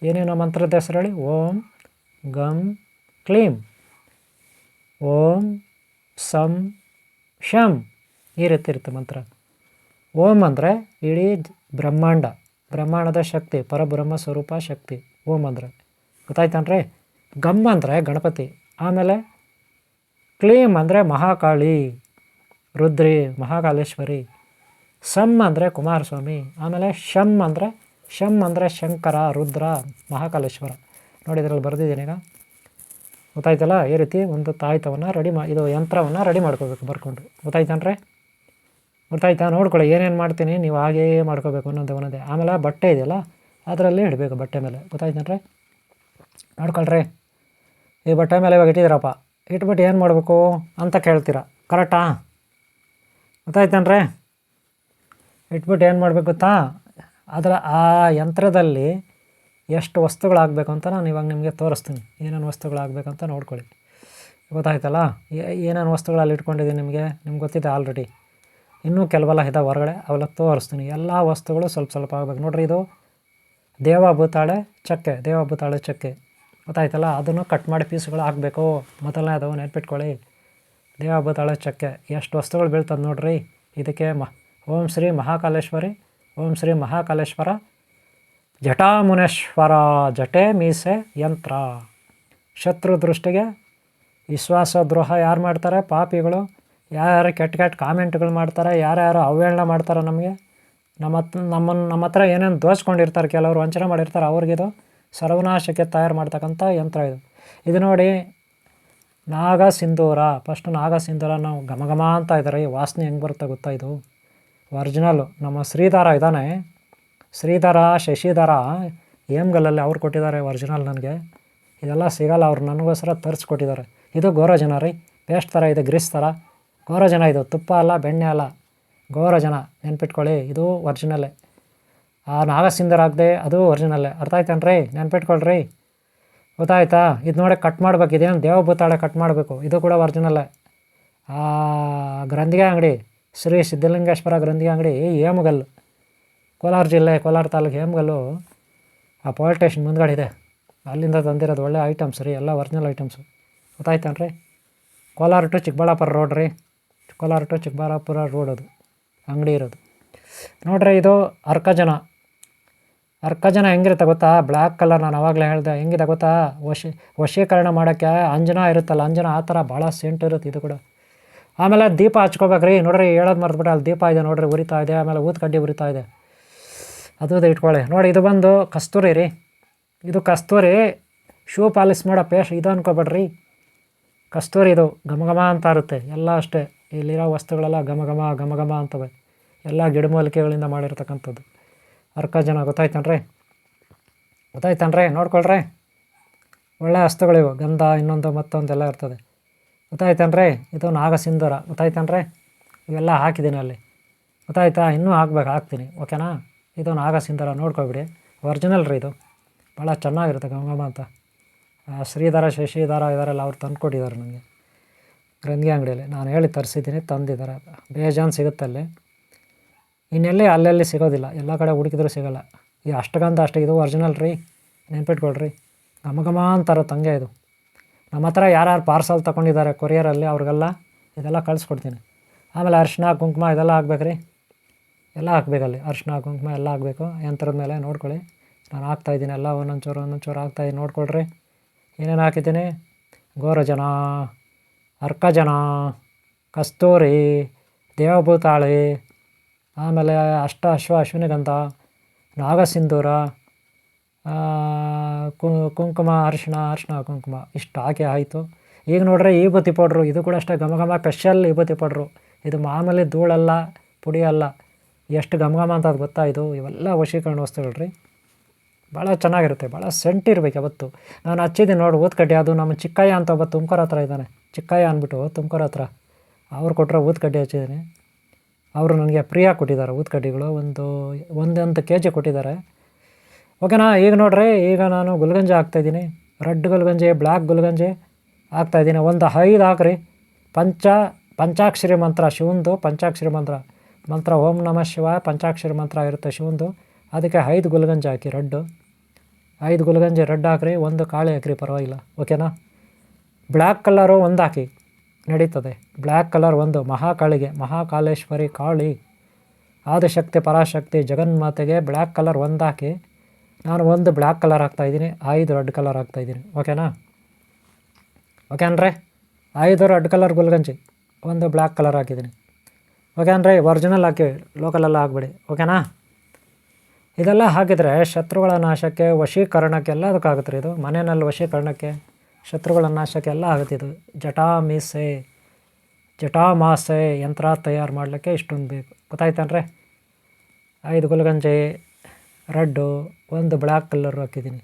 ಏನೇನೋ ಮಂತ್ರದ ಹೆಸರು ಹೇಳಿ. ಓಂ ಗಂ ಕ್ಲೀಂ ಓಂ ಸಂ ಶಂ. ಈ ರೀತಿ ಇರುತ್ತೆ ಮಂತ್ರ. ಓಂ ಅಂದರೆ ಇಡೀ ಬ್ರಹ್ಮಾಂಡದ ಶಕ್ತಿ, ಪರಬ್ರಹ್ಮ ಸ್ವರೂಪ ಶಕ್ತಿ ಓಂ ಅಂದರೆ. ಗೊತ್ತಾಯ್ತೇನ್ರಿ? ಗಮ್ ಅಂದರೆ ಗಣಪತಿ. ಆಮೇಲೆ ಕ್ಲೀಂ ಅಂದರೆ ಮಹಾಕಾಳಿ ರುದ್ರಿ ಮಹಾಕಾಳೇಶ್ವರಿ. ಸಂ ಅಂದರೆ ಕುಮಾರಸ್ವಾಮಿ. ಆಮೇಲೆ ಶಂ ಅಂದರೆ ಶಂಕರ ರುದ್ರ ಮಹಾಕಾಳೇಶ್ವರ. ನೋಡಿ, ಇದರಲ್ಲಿ ಬರೆದಿದ್ದೀನಿ ಈಗ. ಗೊತ್ತಾಯ್ತಲ್ಲ? ಈ ರೀತಿ ಒಂದು ತಾಯ್ತವನ್ನು ಇದು ಯಂತ್ರವನ್ನು ರೆಡಿ ಮಾಡ್ಕೋಬೇಕು ಬರ್ಕೊಂಡು. ಗೊತ್ತಾಯ್ತೇನ್ರಿ? ಗೊತ್ತಾಯ್ತಾ? ನೋಡ್ಕೊಳ್ಳಿ ಏನೇನು ಮಾಡ್ತೀನಿ, ನೀವು ಹಾಗೇ ಮಾಡ್ಕೋಬೇಕು ಒಂದೊಂದೇ. ಆಮೇಲೆ ಬಟ್ಟೆ ಇದೆಯಲ್ಲ ಅದರಲ್ಲಿ ಇಡಬೇಕು, ಬಟ್ಟೆ ಮೇಲೆ. ಗೊತ್ತಾಯ್ತೇನ್ರಿ? ನೋಡ್ಕೊಳ್ರಿ. ಈ ಬಟ್ಟೆ ಮೇಲೆ ಇವಾಗ ಇಟ್ಟಿದ್ದೀರಪ್ಪ, ಇಟ್ಬಿಟ್ಟು ಏನು ಮಾಡಬೇಕು ಅಂತ ಕೇಳ್ತೀರಾ. ಕರೆಕ್ಟಾ? ಗೊತ್ತಾಯ್ತೇನ್ರಿ? ಇಟ್ಬಿಟ್ಟು ಏನು ಮಾಡಬೇಕು ಗೊತ್ತಾ? ಆ ಯಂತ್ರದಲ್ಲಿ ಎಷ್ಟು ವಸ್ತುಗಳಾಗಬೇಕು ಅಂತ ನಾನು ಇವಾಗ ನಿಮಗೆ ತೋರಿಸ್ತೀನಿ. ಏನೇನು ವಸ್ತುಗಳಾಗಬೇಕಂತ ನೋಡ್ಕೊಳ್ಳಿ. ಗೊತ್ತಾಯ್ತಲ್ಲ? ಏನೇನು ವಸ್ತುಗಳಲ್ಲಿ ಇಟ್ಕೊಂಡಿದ್ದೀನಿ ನಿಮ್ಗೆ ಗೊತ್ತಿದೆ ಆಲ್ರೆಡಿ. ಇನ್ನೂ ಕೆಲವೆಲ್ಲ ಇದೆ ಹೊರಗಡೆ, ಅವೆಲ್ಲ ತೋರಿಸ್ತೀನಿ. ಎಲ್ಲ ವಸ್ತುಗಳು ಸ್ವಲ್ಪ ಸ್ವಲ್ಪ ಆಗಬೇಕು. ನೋಡಿರಿ, ಇದು ದೇವಭೂತಾಳೆ ಚಕ್ಕೆ. ಗೊತ್ತಾಯ್ತಲ್ಲ? ಅದನ್ನು ಕಟ್ ಮಾಡಿ ಪೀಸ್ಗಳು ಹಾಕಬೇಕು. ಮೊದಲನೇ ಅದು ನೆನ್ಪಿಟ್ಕೊಳ್ಳಿ. ದೇವಭೂತಾಳ ಚಕ್ಕೆ ಎಷ್ಟು ವಸ್ತುಗಳು ಬೀಳ್ತದೆ ನೋಡ್ರಿ. ಇದಕ್ಕೆ ಓಂ ಶ್ರೀ ಮಹಾಕಾಲೇಶ್ವರಿ, ಓಂ ಶ್ರೀ ಮಹಾಕಾಲೇಶ್ವರ ಜಟಾಮುನೇಶ್ವರ ಜಟೆ ಮೀಸೆ ಯಂತ್ರ. ಶತ್ರು ದೃಷ್ಟಿಗೆ ವಿಶ್ವಾಸ ದ್ರೋಹ ಯಾರು ಮಾಡ್ತಾರೆ? ಪಾಪಿಗಳು. ಯಾರ್ಯಾರು ಕೆಟ್ಟ ಕೆಟ್ಟ ಕಾಮೆಂಟ್ಗಳು ಮಾಡ್ತಾರೆ, ಯಾರ್ಯಾರು ಅವಹೇಳನ ಮಾಡ್ತಾರೆ, ನಮಗೆ ನಮ್ಮ ಹತ್ರ ಏನೇನು ದೋಚ್ಕೊಂಡಿರ್ತಾರೆ, ಕೆಲವರು ವಂಚನೆ ಮಾಡಿರ್ತಾರೆ, ಅವ್ರಿಗಿದು ಸರ್ವನಾಶಕ್ಕೆ ತಯಾರು ಮಾಡ್ತಕ್ಕಂಥ ಯಂತ್ರ ಇದು. ಇದು ನೋಡಿ ನಾಗ ಸಿಂಧೂರ. ಫಸ್ಟು ನಾಗ ಸಿಂಧೂರ ನಾವು ಘಮ ಅಂತ ಇದ್ದಾರೆ. ಈ ವಾಸನೆ ಹೆಂಗೆ ಬರುತ್ತೆ ಗೊತ್ತಾ? ಇದು ಒರಿಜಿನಲ್ಲು. ನಮ್ಮ ಶ್ರೀಧರ ಇದ್ದಾನೆ, ಶ್ರೀಧರ ಶಶಿಧರ ಏಮ್ಗಲ್ಲಲ್ಲಿ ಅವ್ರು ಕೊಟ್ಟಿದ್ದಾರೆ ಒರಿಜಿನಲ್. ನನಗೆ ಇದೆಲ್ಲ ಸಿಗೋಲ್ಲ, ಅವ್ರು ನನಗೋಸ್ಕರ ತರಿಸ್ಕೊಟ್ಟಿದ್ದಾರೆ. ಇದು ಗೋರೋಜನ ರೀ, ಪೇಸ್ಟ್ ಥರ ಇದೆ, ಗ್ರೀಸ್ ಥರ ಗೋರೋಜನ. ಇದು ತುಪ್ಪ ಅಲ್ಲ, ಬೆಣ್ಣೆ ಅಲ್ಲ, ಗೋರೋಜನ. ನೆನ್ಪಿಟ್ಕೊಳ್ಳಿ, ಇದು ಒರಿಜಿನಲ್ಲೇ. ಆ ನಾಗಸಿಂಧೂರ ಆಗದೆ ಅದು ಒರಿಜಿನಲ್ಲೇ. ಅರ್ಥ ಆಯ್ತೇನ್ರಿ? ನೆನ್ಪಿಟ್ಕೊಳ್ರಿ, ಗೊತ್ತಾಯ್ತಾ? ಇದು ನೋಡಿ ಕಟ್ ಮಾಡ್ಬೇಕು, ಇದೇನು ದೇವಭೂತಾಳೆ ಕಟ್ ಮಾಡಬೇಕು, ಇದು ಕೂಡ ಒರಿಜಿನಲ್ಲೇ. ಆ ಗ್ರಂಥಿಗೆ ಅಂಗಡಿ, ಶ್ರೀ ಸಿದ್ಧಲಿಂಗೇಶ್ವರ ಗ್ರಂಥಿಗೆ ಅಂಗಡಿ, ಹೇಮಗಲ್ಲು, ಕೋಲಾರ ಜಿಲ್ಲೆ, ಕೋಲಾರ ತಾಲೂಕು ಹೇಮಗಲ್ಲು, ಆ ಪೊಲೀಸ್ ಸ್ಟೇಷನ್ ಮುಂದ್ಗಡೆ ಇದೆ. ಅಲ್ಲಿಂದ ತಂದಿರೋದು ಒಳ್ಳೆ ಐಟಮ್ಸ್ ರೀ, ಎಲ್ಲ ಒರಿಜಿನಲ್ ಐಟಮ್ಸು. ಗೊತ್ತಾಯ್ತಾನ್ರಿ? ಕೋಲಾರ ಟು ಚಿಕ್ಕಬಳ್ಳಾಪುರ ರೋಡ್ ರೀ, ಕೋಲಾರ ಟು ಚಿಕ್ಕಬಳ್ಳಾಪುರ ರೋಡ್ ಅದು ಅಂಗಡಿ ಇರೋದು. ನೋಡ್ರಿ, ಇದು ಅರ್ಕಜನ. ಅರ್ಕಜನ ಹೆಂಗಿರುತ್ತೆ ಗೊತ್ತಾ? Black colour. ನಾನು ಆವಾಗಲೇ ಹೇಳಿದೆ ಹೆಂಗಿದೆ ಗೊತ್ತಾ? ವಶೀಕರಣ ಮಾಡೋಕ್ಕೆ ಅಂಜನ ಇರುತ್ತಲ್ಲ, ಅಂಜನ ಆ ಥರ ಭಾಳ ಸೆಂಟ್ ಇರುತ್ತೆ ಇದು ಕೂಡ. ಆಮೇಲೆ ದೀಪ ಹಚ್ಕೋಬೇಕ್ರಿ. ನೋಡ್ರಿ, ಹೇಳೋದು ಮರೆತುಬಿಟ್ಟೆ, ಅಲ್ಲಿ ದೀಪ ಇದೆ ನೋಡ್ರಿ, ಉರಿತಾ ಇದೆ. ಆಮೇಲೆ ಊದ್ಕಡ್ಡಿ ಉರಿತಾ ಇದೆ, ಅದು ಇಟ್ಕೊಳ್ಳಿ. ನೋಡಿ, ಇದು ಬಂದು ಕಸ್ತೂರಿ ರೀ. ಇದು ಕಸ್ತೂರಿ ಶೂ ಪಾಲಿಸ್ ಮಾಡೋ ಪೇಸ್ಟ್ ಇದು ಅನ್ಕೋಬೇಡ್ರಿ. ಕಸ್ತೂರಿ ಇದು ಘಮ ಅಂತ ಇರುತ್ತೆ. ಎಲ್ಲ ಅಷ್ಟೇ, ಇಲ್ಲಿರೋ ವಸ್ತುಗಳೆಲ್ಲ ಘಮ ಅಂತವೆ. ಎಲ್ಲ ಗಿಡಮೂಲಿಕೆಗಳಿಂದ ಮಾಡಿರ್ತಕ್ಕಂಥದ್ದು ಅರ್ಕಜನ. ಗೊತ್ತಾಯ್ತನ್ರಿ? ನೋಡ್ಕೊಳ್ರಿ, ಒಳ್ಳೆ ವಸ್ತುಗಳಿವು. ಗಂಧ ಇನ್ನೊಂದು ಮತ್ತೊಂದೆಲ್ಲ ಇರ್ತದೆ. ಗೊತ್ತಾಯ್ತನ್ರಿ? ಇದು ನಾಗಸಿಂಧೂರ. ಗೊತ್ತಾಯ್ತನ್ರಿ? ಇವೆಲ್ಲ ಹಾಕಿದ್ದೀನಿ ಅಲ್ಲಿ. ಗೊತ್ತಾಯ್ತಾ? ಇನ್ನೂ ಹಾಕ್ತೀನಿ, ಓಕೆನಾ? ಇದು ನಾಗಸಿಂಧೂರ, ನೋಡ್ಕೊಬಿಡಿ. ಒರಿಜಿನಲ್ ರೀ ಇದು, ಭಾಳ ಚೆನ್ನಾಗಿರುತ್ತೆ ಘಮ ಅಂತ. ಶ್ರೀಧರ ಶಶಿಧರ ಇದಾರೆಲ್ಲ ಅವ್ರು ತಂದುಕೊಟ್ಟಿದ್ದಾರೆ ನನಗೆ ಗ್ರಂಥಿಗೆ ಅಂಗಡಿಯಲ್ಲಿ. ನಾನು ಹೇಳಿ ತರಿಸಿದ್ದೀನಿ, ತಂದಿದ್ದಾರೆ. ಬೇಜಾನ್ ಸಿಗುತ್ತಲ್ಲಿ, ಇನ್ನೆಲ್ಲಿ ಅಲ್ಲೆಲ್ಲಿ ಸಿಗೋದಿಲ್ಲ, ಎಲ್ಲ ಕಡೆ ಹುಡುಕಿದ್ರೂ ಸಿಗೋಲ್ಲ. ಈ ಅಷ್ಟಗಂಧ ಅಷ್ಟೇ, ಇದು ಒರಿಜಿನಲ್ ರೀ, ನೆನ್ಪಿಟ್ಕೊಳ್ರಿ. ಘಮ ಅಂತಾರ ತಂಗೆ ಇದು. ನಮ್ಮ ಹತ್ರ ಯಾರ್ಯಾರು ಪಾರ್ಸಲ್ ತೊಗೊಂಡಿದ್ದಾರೆ ಕೊರಿಯರಲ್ಲಿ, ಅವ್ರಿಗೆಲ್ಲ ಇದೆಲ್ಲ ಕಳಿಸ್ಕೊಡ್ತೀನಿ. ಆಮೇಲೆ ಅರಿಶಿನ ಕುಂಕುಮ ಇದೆಲ್ಲ ಹಾಕ್ಬೇಕ್ರಿ, ಎಲ್ಲ ಹಾಕ್ಬೇಕಲ್ಲಿ. ಅರಿಶಿನ ಕುಂಕುಮ ಎಲ್ಲ ಹಾಕಬೇಕು ಯಂತ್ರದ ಮೇಲೆ. ನೋಡ್ಕೊಳ್ಳಿ, ನಾನು ಹಾಕ್ತಾಯಿದ್ದೀನಿ ಎಲ್ಲ ಒಂದೊಂಚೂರು ಹಾಕ್ತಾಯಿದ್ದೀನಿ, ನೋಡ್ಕೊಳ್ರಿ. ಏನೇನು ಹಾಕಿದ್ದೀನಿ? ಗೋರೋಜನ, ಅರ್ಕಜನ, ಕಸ್ತೂರಿ, ದೇವಭೂತಾಳಿ, ಆಮೇಲೆ ಅಶ್ವಿನಿಗಂಧ, ನಾಗಸಿಂಧೂರ, ಕುಂಕುಮ, ಅರಿಶಿನ ಕುಂಕುಮ, ಇಷ್ಟು ಹಾಕಿ ಆಯಿತು. ಈಗ ನೋಡ್ರಿ, ವಿಭೂತಿ ಪೌಡ್ರು, ಇದು ಕೂಡ ಅಷ್ಟೇ ಘಮ ಸ್ಪೆಷಲ್ ವಿಭೂತಿ ಪೌಡ್ರು. ಇದು ಮಾಮೂಲಿ ಧೂಳಲ್ಲ, ಪುಡಿ ಅಲ್ಲ. ಎಷ್ಟು ಘಮ ಅಂತ ಅದು ಗೊತ್ತಾ? ಇದು ಇವೆಲ್ಲ ವಶೀಕರಣ ವಸ್ತುಗಳು ರೀ, ಭಾಳ ಚೆನ್ನಾಗಿರುತ್ತೆ, ಭಾಳ ಸೆಂಟ್ ಇರಬೇಕು ಯಾವತ್ತು. ನಾನು ಹಚ್ಚಿದ್ದೀನಿ ನೋಡಿ ಊದ್ಕಡ್ಡಿ, ಅದು ನಮ್ಮ ಚಿಕ್ಕಯ್ಯ ಅಂತ ಒಬ್ಬ ತುಮಕೂರು ಹತ್ರ ಇದ್ದಾನೆ, ಚಿಕ್ಕಯ್ಯ ಅಂದ್ಬಿಟ್ಟು ತುಮಕೂರು ಹತ್ರ, ಅವ್ರು ಕೊಟ್ಟರೆ ಊದ್ಕಡ್ಡಿ ಹಚ್ಚಿದ್ದೀನಿ. ಅವರು ನನಗೆ ಫ್ರೀಯಾಗಿ ಕೊಟ್ಟಿದ್ದಾರೆ ಊದ್ಕಡ್ಡಿಗಳು, ಒಂದೊಂದು KG ಕೊಟ್ಟಿದ್ದಾರೆ, ಓಕೆನಾ? ಈಗ ನೋಡ್ರಿ, ಈಗ ನಾನು ಗುಲ್ಗಂಜಿ ಹಾಕ್ತಾಯಿದ್ದೀನಿ, ರೆಡ್ ಗುಲ್ಗಂಜಿ, ಬ್ಲ್ಯಾಕ್ ಗುಲ್ಗಂಜಿ ಹಾಕ್ತಾಯಿದ್ದೀನಿ. ಒಂದು 5 ಹಾಕ್ರಿ. ಪಂಚಾಕ್ಷರಿ ಮಂತ್ರ, ಶಿವಂದು ಪಂಚಾಕ್ಷರಿ ಮಂತ್ರ ಓಂ ನಮಃ ಶಿವಾಯ ಪಂಚಾಕ್ಷರಿ ಮಂತ್ರ ಇರುತ್ತೆ ಶಿವಂದು. ಅದಕ್ಕೆ 5 ಗುಲ್ಗಂಜಿ ಹಾಕಿ, 5 ಗುಲ್ಗಂಜಿ ರೆಡ್ ಹಾಕ್ರಿ, 1 ಕಾಳಿ ಹಾಕ್ರಿ, ಪರವಾಗಿಲ್ಲ, ಓಕೆನಾ? ಬ್ಲ್ಯಾಕ್ ಕಲರು 1 ಹಾಕಿ, ನಡೀತದೆ. ಬ್ಲ್ಯಾಕ್ ಕಲರ್ 1 ಮಹಾಕಾಳಿಗೆ, ಮಹಾಕಾಲೇಶ್ವರಿ ಕಾಳಿ, ಆದಿಶಕ್ತಿ ಪರಾಶಕ್ತಿ ಜಗನ್ಮಾತೆಗೆ ಬ್ಲ್ಯಾಕ್ ಕಲರ್ 1 ಹಾಕಿ. ನಾನು 1 ಬ್ಲ್ಯಾಕ್ ಕಲರ್ ಹಾಕ್ತಾಯಿದ್ದೀನಿ, 5 ರೆಡ್ ಕಲರ್ ಹಾಕ್ತಾಯಿದ್ದೀನಿ, ಓಕೆನಾ? ಓಕೆನ್ರಿ? 5 ರೆಡ್ ಕಲರ್ ಗುಲ್ಗಂಜಿ, 1 ಬ್ಲ್ಯಾಕ್ ಕಲರ್ ಹಾಕಿದ್ದೀನಿ, ಓಕೆನ್ರಿ? ಒರಿಜಿನಲ್ ಹಾಕಿ, ಲೋಕಲೆಲ್ಲ ಹಾಕ್ಬಿಡಿ, ಓಕೆನಾ? ಇದೆಲ್ಲ ಹಾಕಿದರೆ ಶತ್ರುಗಳ ನಾಶಕ್ಕೆ, ವಶೀಕರಣಕ್ಕೆ ಎಲ್ಲದಕ್ಕಾಗುತ್ತೆ ರೀ ಇದು. ಮನೆಯಲ್ಲಿ ವಶೀಕರಣಕ್ಕೆ, ಶತ್ರುಗಳ ನಾಶಕ್ಕೆ ಎಲ್ಲ ಆಗುತ್ತೆ ಇದು. ಜಟಾಮಾಸೆ ಯಂತ್ರ ತಯಾರು ಮಾಡಲಿಕ್ಕೆ ಇಷ್ಟೊಂದು ಬೇಕು. ಗೊತ್ತಾಯ್ತನ್ರಿ? 5 ಗುಲ್ಗಂಜಿ ರೆಡ್ಡು, 1 ಬ್ಲ್ಯಾಕ್ ಕಲರ್ ಹಾಕಿದ್ದೀನಿ.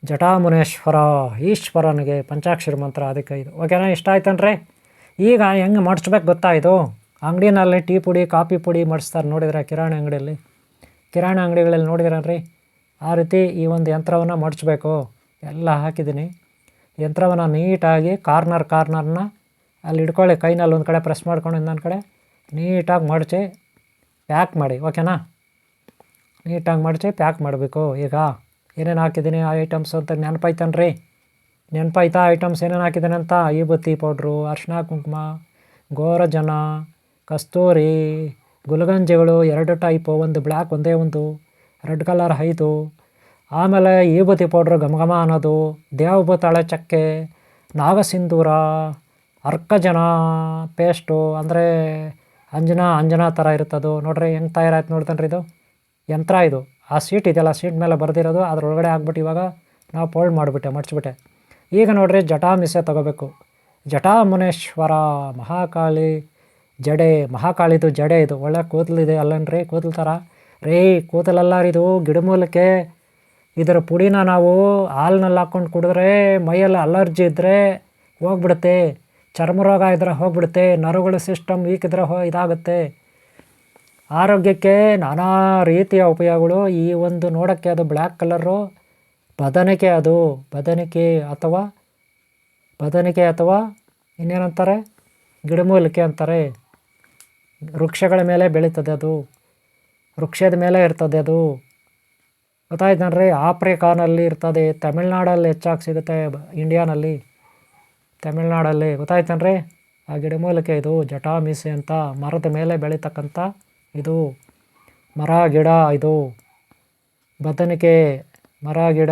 ಜಟಾಮುನೇಶ್ವರ ಈಶ್ವರನಿಗೆ ಪಂಚಾಕ್ಷರಿ ಮಂತ್ರ, ಅದಕ್ಕೆ ಇದು, ಓಕೆನಾ? ಇಷ್ಟ ಆಯ್ತನ್ರಿ? ಈಗ ಹೆಂಗೆ ಮಡಿಸ್ಬೇಕು ಗೊತ್ತಾ? ಇದು ಅಂಗಡಿನಲ್ಲಿ ಟೀ ಪುಡಿ ಕಾಫಿ ಪುಡಿ ಮಡಿಸ್ತಾರೆ ನೋಡಿದ್ರೆ, ಕಿರಾಣಿ ಅಂಗಡಿಗಳಲ್ಲಿ ನೋಡಿದ್ರನ್ರಿ, ಆ ರೀತಿ ಈ ಒಂದು ಯಂತ್ರವನ್ನು ಮಡಿಸ್ಬೇಕು. ಎಲ್ಲ ಹಾಕಿದ್ದೀನಿ. ಯಂತ್ರವನ್ನು ನೀಟಾಗಿ ಕಾರ್ನರ್ನ ಅಲ್ಲಿ ಇಟ್ಕೊಳ್ಳಿ, ಕೈನಲ್ಲಿ ಒಂದು ಕಡೆ ಪ್ರೆಸ್ ಮಾಡ್ಕೊಂಡು ಇನ್ನೊಂದು ಕಡೆ ನೀಟಾಗಿ ಮಡಚಿ ಪ್ಯಾಕ್ ಮಾಡಿ, ಓಕೆನಾ? ನೀಟಾಗಿ ಮಡಚಿ ಪ್ಯಾಕ್ ಮಾಡಬೇಕು. ಈಗ ಏನೇನು ಹಾಕಿದ್ದೀನಿ ಆ ಐಟಮ್ಸ್ ಅಂತ ನೆನಪಾಯ್ತನ್ರಿ? ನೆನಪಾಯ್ತಾ ಐಟಮ್ಸ್ ಏನೇನು ಹಾಕಿದ್ದಾನೆ ಅಂತ? ವಿಭೂತಿ ಪೌಡ್ರು, ಅರಿಶಿನ ಕುಂಕುಮ, ಗೋರಜನ, ಕಸ್ತೂರಿ, ಗುಲಗಂಜಿಗಳು 2 ಟೈಪು, ಒಂದು ಬ್ಲ್ಯಾಕ್ ಒಂದೇ ಒಂದು, ರೆಡ್ ಕಲರ್ 5, ಆಮೇಲೆ ವಿಭೂತಿ ಪೌಡ್ರು ಘಮ ಅನ್ನೋದು, ದೇವಭೂತಾಳೆ ಚಕ್ಕೆ, ನಾಗಸಿಂಧೂರ, ಅರ್ಕಜನ ಪೇಸ್ಟು ಅಂದರೆ ಅಂಜನಾ ಥರ ಇರುತ್ತದು ನೋಡ್ರಿ ಹೆಂಗೆ ತಯಾರಾಯ್ತು ನೋಡ್ತಾನೆ ಇದು ಯಂತ್ರ. ಇದು ಆ ಸೀಟ್ ಇದೆಯಲ್ಲ, ಸೀಟ್ ಮೇಲೆ ಬರೆದಿರೋದು ಅದರೊಳಗಡೆ ಹಾಕ್ಬಿಟ್ಟು ಇವಾಗ ನಾವು ಫೋಲ್ಡ್ ಮಾಡಿಬಿಟ್ಟೆ, ಮಡ್ಚಿಬಿಟ್ಟೆ. ಈಗ ನೋಡ್ರಿ ಜಟಾ ಮಿಸೆ ತೊಗೋಬೇಕು. ಜಟಾ ಮುನೇಶ್ವರ ಮಹಾಕಾಳಿ ಜಡೆ, ಮಹಾಕಾಳಿದು ಜಡೆ ಇದು. ಒಳ್ಳೆ ಕೂದಲಿದೆ ಅಲ್ಲನ್ರಿ, ಕೂದಲು ಥರ ರೀ. ಕೂದಲಲ್ಲ ಇದು ಗಿಡಮೂಲಿಕೆ. ಇದರ ಪುಡಿನ ನಾವು ಹಾಲಿನಲ್ಲಿ ಹಾಕ್ಕೊಂಡು ಕುಡಿದ್ರೆ ಮೈಯಲ್ಲಿ ಅಲರ್ಜಿ ಇದ್ದರೆ ಹೋಗ್ಬಿಡುತ್ತೆ, ಚರ್ಮ ರೋಗ ಇದ್ದರೆ ಹೋಗ್ಬಿಡುತ್ತೆ, ನರಗಳ ಸಿಸ್ಟಮ್ ವೀಕ್ ಇದ್ದರೆ ಇದಾಗುತ್ತೆ. ಆರೋಗ್ಯಕ್ಕೆ ನಾನಾ ರೀತಿಯ ಉಪಯೋಗಗಳು. ಈ ಒಂದು ನೋಡೋಕ್ಕೆ ಅದು ಬ್ಲ್ಯಾಕ್ ಕಲರು ಬದನೆಕೆ, ಅದು ಬದನೆಕೆ ಅಥವಾ ಇನ್ನೇನಂತಾರೆ, ಗಿಡಮೂಲಿಕೆ ಅಂತಾರೆ. ವೃಕ್ಷಗಳ ಮೇಲೆ ಬೆಳೀತದೆ ಅದು, ವೃಕ್ಷದ ಮೇಲೆ ಇರ್ತದೆ ಅದು. ಗೊತ್ತಾಯ್ತನ್ರಿ? ಆಫ್ರಿಕಾನಲ್ಲಿ ಇರ್ತದೆ, ತಮಿಳ್ನಾಡಲ್ಲಿ ಹೆಚ್ಚಾಗಿ ಸಿಗುತ್ತೆ, ಇಂಡಿಯಾನಲ್ಲಿ ತಮಿಳ್ನಾಡಲ್ಲಿ. ಗೊತ್ತಾಯ್ತನ್ರಿ? ಆ ಗಿಡಮೂಲಿಕೆ ಇದು ಜಟಾ ಮೀಸೆ ಅಂತ, ಮರದ ಮೇಲೆ ಬೆಳೀತಕ್ಕಂಥ ಇದು ಮರ ಗಿಡ. ಇದು ಬದನಿಕೆ ಮರ ಗಿಡ.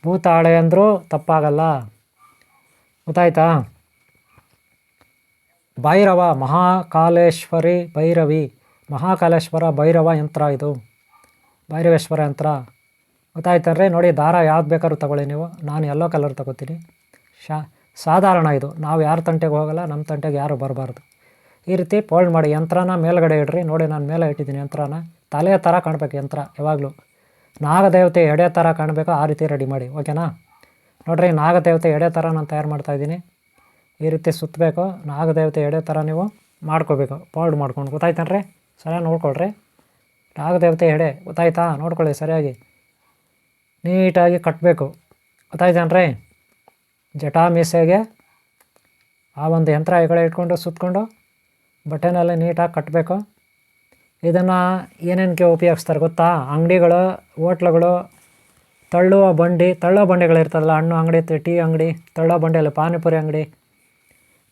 ಭೂತಾಳೆ ಅಂದರೂ ತಪ್ಪಾಗಲ್ಲ. ಗೊತ್ತಾಯ್ತಾ? ಭೈರವ ಮಹಾಕಾಲೇಶ್ವರಿ ಭೈರವಿ, ಮಹಾಕಾಲೇಶ್ವರ ಭೈರವ ಯಂತ್ರ ಇದು, ಭೈರವೇಶ್ವರ ಯಂತ್ರ. ಗೊತ್ತಾಯ್ತನ್ರಿ? ನೋಡಿ, ದಾರ ಯಾವ್ದು ಬೇಕಾದ್ರೂ ತಗೊಳ್ಳಿ ನೀವು. ನಾನು ಯೆಲ್ಲೋ ಕಲರ್ ತಗೋತೀನಿ. ಸಾಧಾರಣ ಇದು. ನಾವು ಯಾರ ತಂಟೆಗೆ ಹೋಗಲ್ಲ, ನಮ್ಮ ತಂಟೆಗೆ ಯಾರು ಬರಬಾರ್ದು. ಈ ರೀತಿ ಫೋಲ್ಡ್ ಮಾಡಿ ಯಂತ್ರನ ಮೇಲ್ಗಡೆ ಇಡ್ರಿ. ನೋಡಿ, ನಾನು ಮೇಲೆ ಇಟ್ಟಿದ್ದೀನಿ ಯಂತ್ರನ. ತಲೆಯ ಥರ ಕಾಣಬೇಕು ಯಂತ್ರ ಯಾವಾಗಲೂ. ನಾಗದೇವತೆ ಎಡೆ ಥರ ಕಾಣಬೇಕು, ಆ ರೀತಿ ರೆಡಿ ಮಾಡಿ. ಓಕೆನಾ? ನೋಡಿರಿ, ನಾಗದೇವತೆ ಎಡೆ ಥರ ನಾನು ತಯಾರು ಮಾಡ್ತಾಯಿದ್ದೀನಿ. ಈ ರೀತಿ ಸುತ್ತಬೇಕು. ನಾಗದೇವತೆ ಎಡೆ ಥರ ನೀವು ಮಾಡ್ಕೋಬೇಕು, ಫೋಲ್ಡ್ ಮಾಡ್ಕೊಂಡು. ಗೊತ್ತಾಯ್ತನ್ರಿ? ಸರಿಯಾಗಿ ನೋಡ್ಕೊಳ್ರಿ. ನಾಗದೇವತೆ ಎಡೆ ಗೊತ್ತಾಯ್ತಾ? ನೋಡ್ಕೊಳ್ಳಿ ಸರಿಯಾಗಿ, ನೀಟಾಗಿ ಕಟ್ಟಬೇಕು. ಗೊತ್ತಾಯ್ತೇನ್ರಿ? ಜಟಾ ಮೀಸೆಗೆ ಆ ಒಂದು ಯಂತ್ರ ಈ ಕಡೆ ಇಟ್ಕೊಂಡು ಸುತ್ತಕೊಂಡು ಬಟ್ಟೆನಲ್ಲಿ ನೀಟಾಗಿ ಕಟ್ಟಬೇಕು. ಇದನ್ನು ಏನೇನಕ್ಕೆ ಉಪಯೋಗಿಸ್ತಾರೆ ಗೊತ್ತಾ? ಅಂಗಡಿಗಳು, ಹೋಟ್ಲುಗಳು, ತಳ್ಳೋ ಬಂಡಿಗಳು ಇರ್ತದಲ್ಲ, ಹಣ್ಣು ಅಂಗಡಿ, ಟೀ ಅಂಗಡಿ, ತಳ್ಳೋ ಬಂಡಿಯಲ್ಲಿ ಪಾನಿಪುರಿ ಅಂಗಡಿ,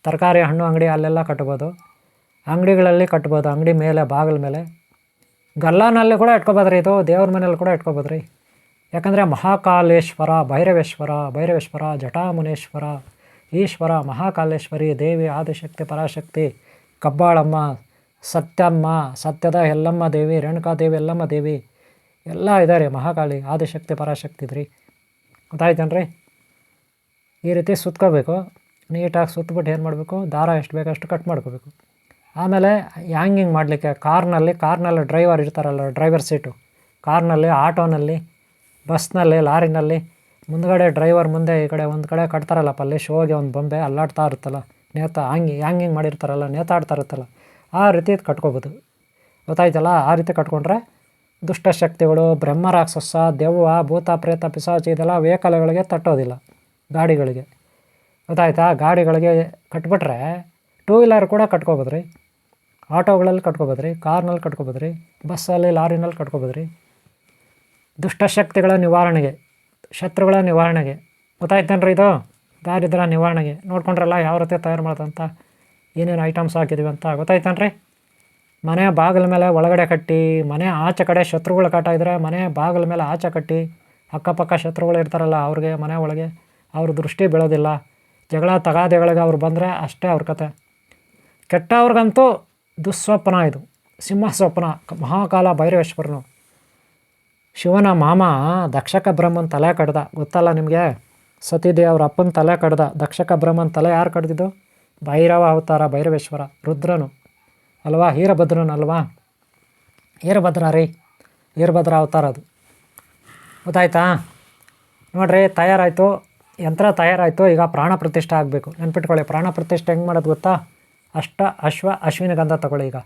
ತರಕಾರಿ ಹಣ್ಣು ಅಂಗಡಿ, ಅಲ್ಲೆಲ್ಲ ಕಟ್ಬೋದು. ಅಂಗಡಿಗಳಲ್ಲಿ ಕಟ್ಬೋದು, ಅಂಗಡಿ ಮೇಲೆ, ಬಾಗಿಲ ಮೇಲೆ. ಗಲ್ಲಾನಲ್ಲಿ ಕೂಡ ಇಟ್ಕೊಬೋದ್ರಿ. ಇದು ದೇವ್ರ ಮನೇಲಿ ಕೂಡ ಇಟ್ಕೊಬೋದ್ರಿ. ಯಾಕಂದರೆ ಮಹಾಕಾಲೇಶ್ವರ ಭೈರವೇಶ್ವರ ಜಟಾಮುನೇಶ್ವರ ಈಶ್ವರ ಮಹಾಕಾಲೇಶ್ವರಿ ದೇವಿ, ಆದಿಶಕ್ತಿ, ಪರಾಶಕ್ತಿ, ಕಬ್ಬಾಳಮ್ಮ, ಸತ್ಯಮ್ಮ, ಸತ್ಯದ ಎಲ್ಲಮ್ಮ ದೇವಿ, ರೇಣುಕಾದೇವಿ, ಎಲ್ಲಮ್ಮ ದೇವಿ ಎಲ್ಲ ಇದ್ದಾರೆ. ಮಹಾಕಾಳಿ, ಆದಿಶಕ್ತಿ, ಪರಾಶಕ್ತಿ ಇದ್ರಿ. ಗೊತ್ತಾಯ್ತೇನ್ರಿ? ಈ ರೀತಿ ಸುತ್ಕೋಬೇಕು. ನೀಟಾಗಿ ಸುತ್ತಬಿಟ್ಟು ಏನು ಮಾಡಬೇಕು, ದಾರ ಎಷ್ಟು ಬೇಕಷ್ಟು ಕಟ್ ಮಾಡ್ಕೋಬೇಕು. ಆಮೇಲೆ ಹ್ಯಾಂಗಿಂಗ್ ಮಾಡಲಿಕ್ಕೆ ಕಾರ್ನಲ್ಲಿ ಡ್ರೈವರ್ ಇರ್ತಾರಲ್ಲ, ಡ್ರೈವರ್ ಸೀಟು ಕಾರ್ನಲ್ಲಿ, ಆಟೋನಲ್ಲಿ, ಬಸ್ನಲ್ಲಿ, ಲಾರಿನಲ್ಲಿ ಮುಂದ್ಗಡೆ ಡ್ರೈವರ್ ಮುಂದೆ ಈ ಕಡೆ ಒಂದು ಕಡೆ ಕಟ್ತಾರಲ್ಲಪ್ಪ, ಅಲ್ಲಿ ಶೋಗೆ ಒಂದು ಬೊಂಬೆ ಅಲ್ಲಾಡ್ತಾ ಇರುತ್ತಲ್ಲ, ಹ್ಯಾಂಗಿಂಗ್ ಮಾಡಿರ್ತಾರಲ್ಲ, ನೇತಾಡ್ತಾ ಇರುತ್ತಲ್ಲ, ಆ ರೀತಿ ಕಟ್ಕೋಬೋದು. ಗೊತ್ತಾಯ್ತಲ್ಲ? ಆ ರೀತಿ ಕಟ್ಕೊಂಡ್ರೆ ದುಷ್ಟಶಕ್ತಿಗಳು, ಬ್ರಹ್ಮ ರಾಕ್ಷಸ, ದೆವ್ವ, ಭೂತ, ಪ್ರೇತ, ಪಿಶಾಚಿ ಇದೆಲ್ಲ ವೆಹಿಕಲ್ಗಳಿಗೆ ತಟ್ಟೋದಿಲ್ಲ, ಗಾಡಿಗಳಿಗೆ. ಗೊತ್ತಾಯ್ತಾ? ಗಾಡಿಗಳಿಗೆ ಕಟ್ಬಿಟ್ರೆ ಟೂ ವೀಲರ್ ಕೂಡ ಕಟ್ಕೋಬೋದ್ರಿ, ಆಟೋಗಳಲ್ಲಿ ಕಟ್ಕೋಬೋದ್ರಿ, ಕಾರ್ನಲ್ಲಿ ಕಟ್ಕೋಬೋದ್ರಿ, ಬಸ್ಸಲ್ಲಿ, ಲಾರಿನಲ್ಲಿ ಕಟ್ಕೋಬೋದ್ರಿ. ದುಷ್ಟಶಕ್ತಿಗಳ ನಿವಾರಣೆಗೆ, ಶತ್ರುಗಳ ನಿವಾರಣೆಗೆ. ಗೊತ್ತಾಯ್ತೇನ್ರಿ? ಇದು ದಾರಿದ್ರ್ಯ ನಿವಾರಣೆಗೆ. ನೋಡ್ಕೊಂಡ್ರಲ್ಲ ಯಾವ ರೀತಿ ತಯಾರು ಮಾಡೋದಂತ, ಏನೇನು ಐಟಮ್ಸ್ ಹಾಕಿದ್ದೀವಿ ಅಂತ. ಗೊತ್ತಾಯ್ತೇನ್ರಿ? ಮನೆ ಬಾಗಿಲ ಮೇಲೆ ಒಳಗಡೆ ಕಟ್ಟಿ, ಮನೆ ಆಚೆ ಕಡೆ ಶತ್ರುಗಳು ಕಾಟ ಇದ್ದರೆ ಮನೆ ಬಾಗಿಲ ಮೇಲೆ ಆಚೆ ಕಟ್ಟಿ, ಅಕ್ಕಪಕ್ಕ ಶತ್ರುಗಳು ಇರ್ತಾರಲ್ಲ ಅವ್ರಿಗೆ ಮನೆ ಒಳಗೆ ಅವ್ರ ದೃಷ್ಟಿ ಬೀಳೋದಿಲ್ಲ. ಜಗಳ ತಗಾದೆಗಳಿಗೆ ಅವ್ರು ಬಂದರೆ ಅಷ್ಟೇ ಅವ್ರ ಕತೆ. ಕೆಟ್ಟವ್ರಿಗಂತೂ ದುಸ್ವಪ್ನ ಇದು, ಸಿಂಹ ಸ್ವಪ್ನ. ಮಹಾಕಾಲ ಭೈರವೇಶ್ವರನು ಶಿವನ ಮಾಮ ದಕ್ಷಕ ಬ್ರಹ್ಮನ ತಲೆ ಕಡ್ದ, ಗೊತ್ತಲ್ಲ ನಿಮಗೆ? ಸತೀದೇವಿ ಅವ್ರ ಅಪ್ಪನ ತಲೆ ಕಡ್ದ. ದಕ್ಷಕ ಬ್ರಹ್ಮನ ತಲೆ ಯಾರು ಕಡ್ದಿದ್ದು? ಭೈರವ ಅವತಾರ, ಭೈರವೇಶ್ವರ, ರುದ್ರನು ಅಲ್ವಾ, ವೀರಭದ್ರನು ಅಲ್ವಾ, ವೀರಭದ್ರ ಅವತಾರ ಅದು. ಗೊತ್ತಾಯ್ತಾ? ನೋಡ್ರಿ, ತಯಾರಾಯಿತು, ಯಂತ್ರ ತಯಾರಾಯಿತು. ಈಗ ಪ್ರಾಣ ಪ್ರತಿಷ್ಠೆ ಆಗಬೇಕು. ನೆನ್ಪಿಟ್ಕೊಳ್ಳಿ, ಪ್ರಾಣ ಪ್ರತಿಷ್ಠೆ ಹೆಂಗೆ ಮಾಡೋದು ಗೊತ್ತಾ? ಅಶ್ವಿನಿ ಗಂಧ ತಗೊಳ್ಳಿ. ಈಗ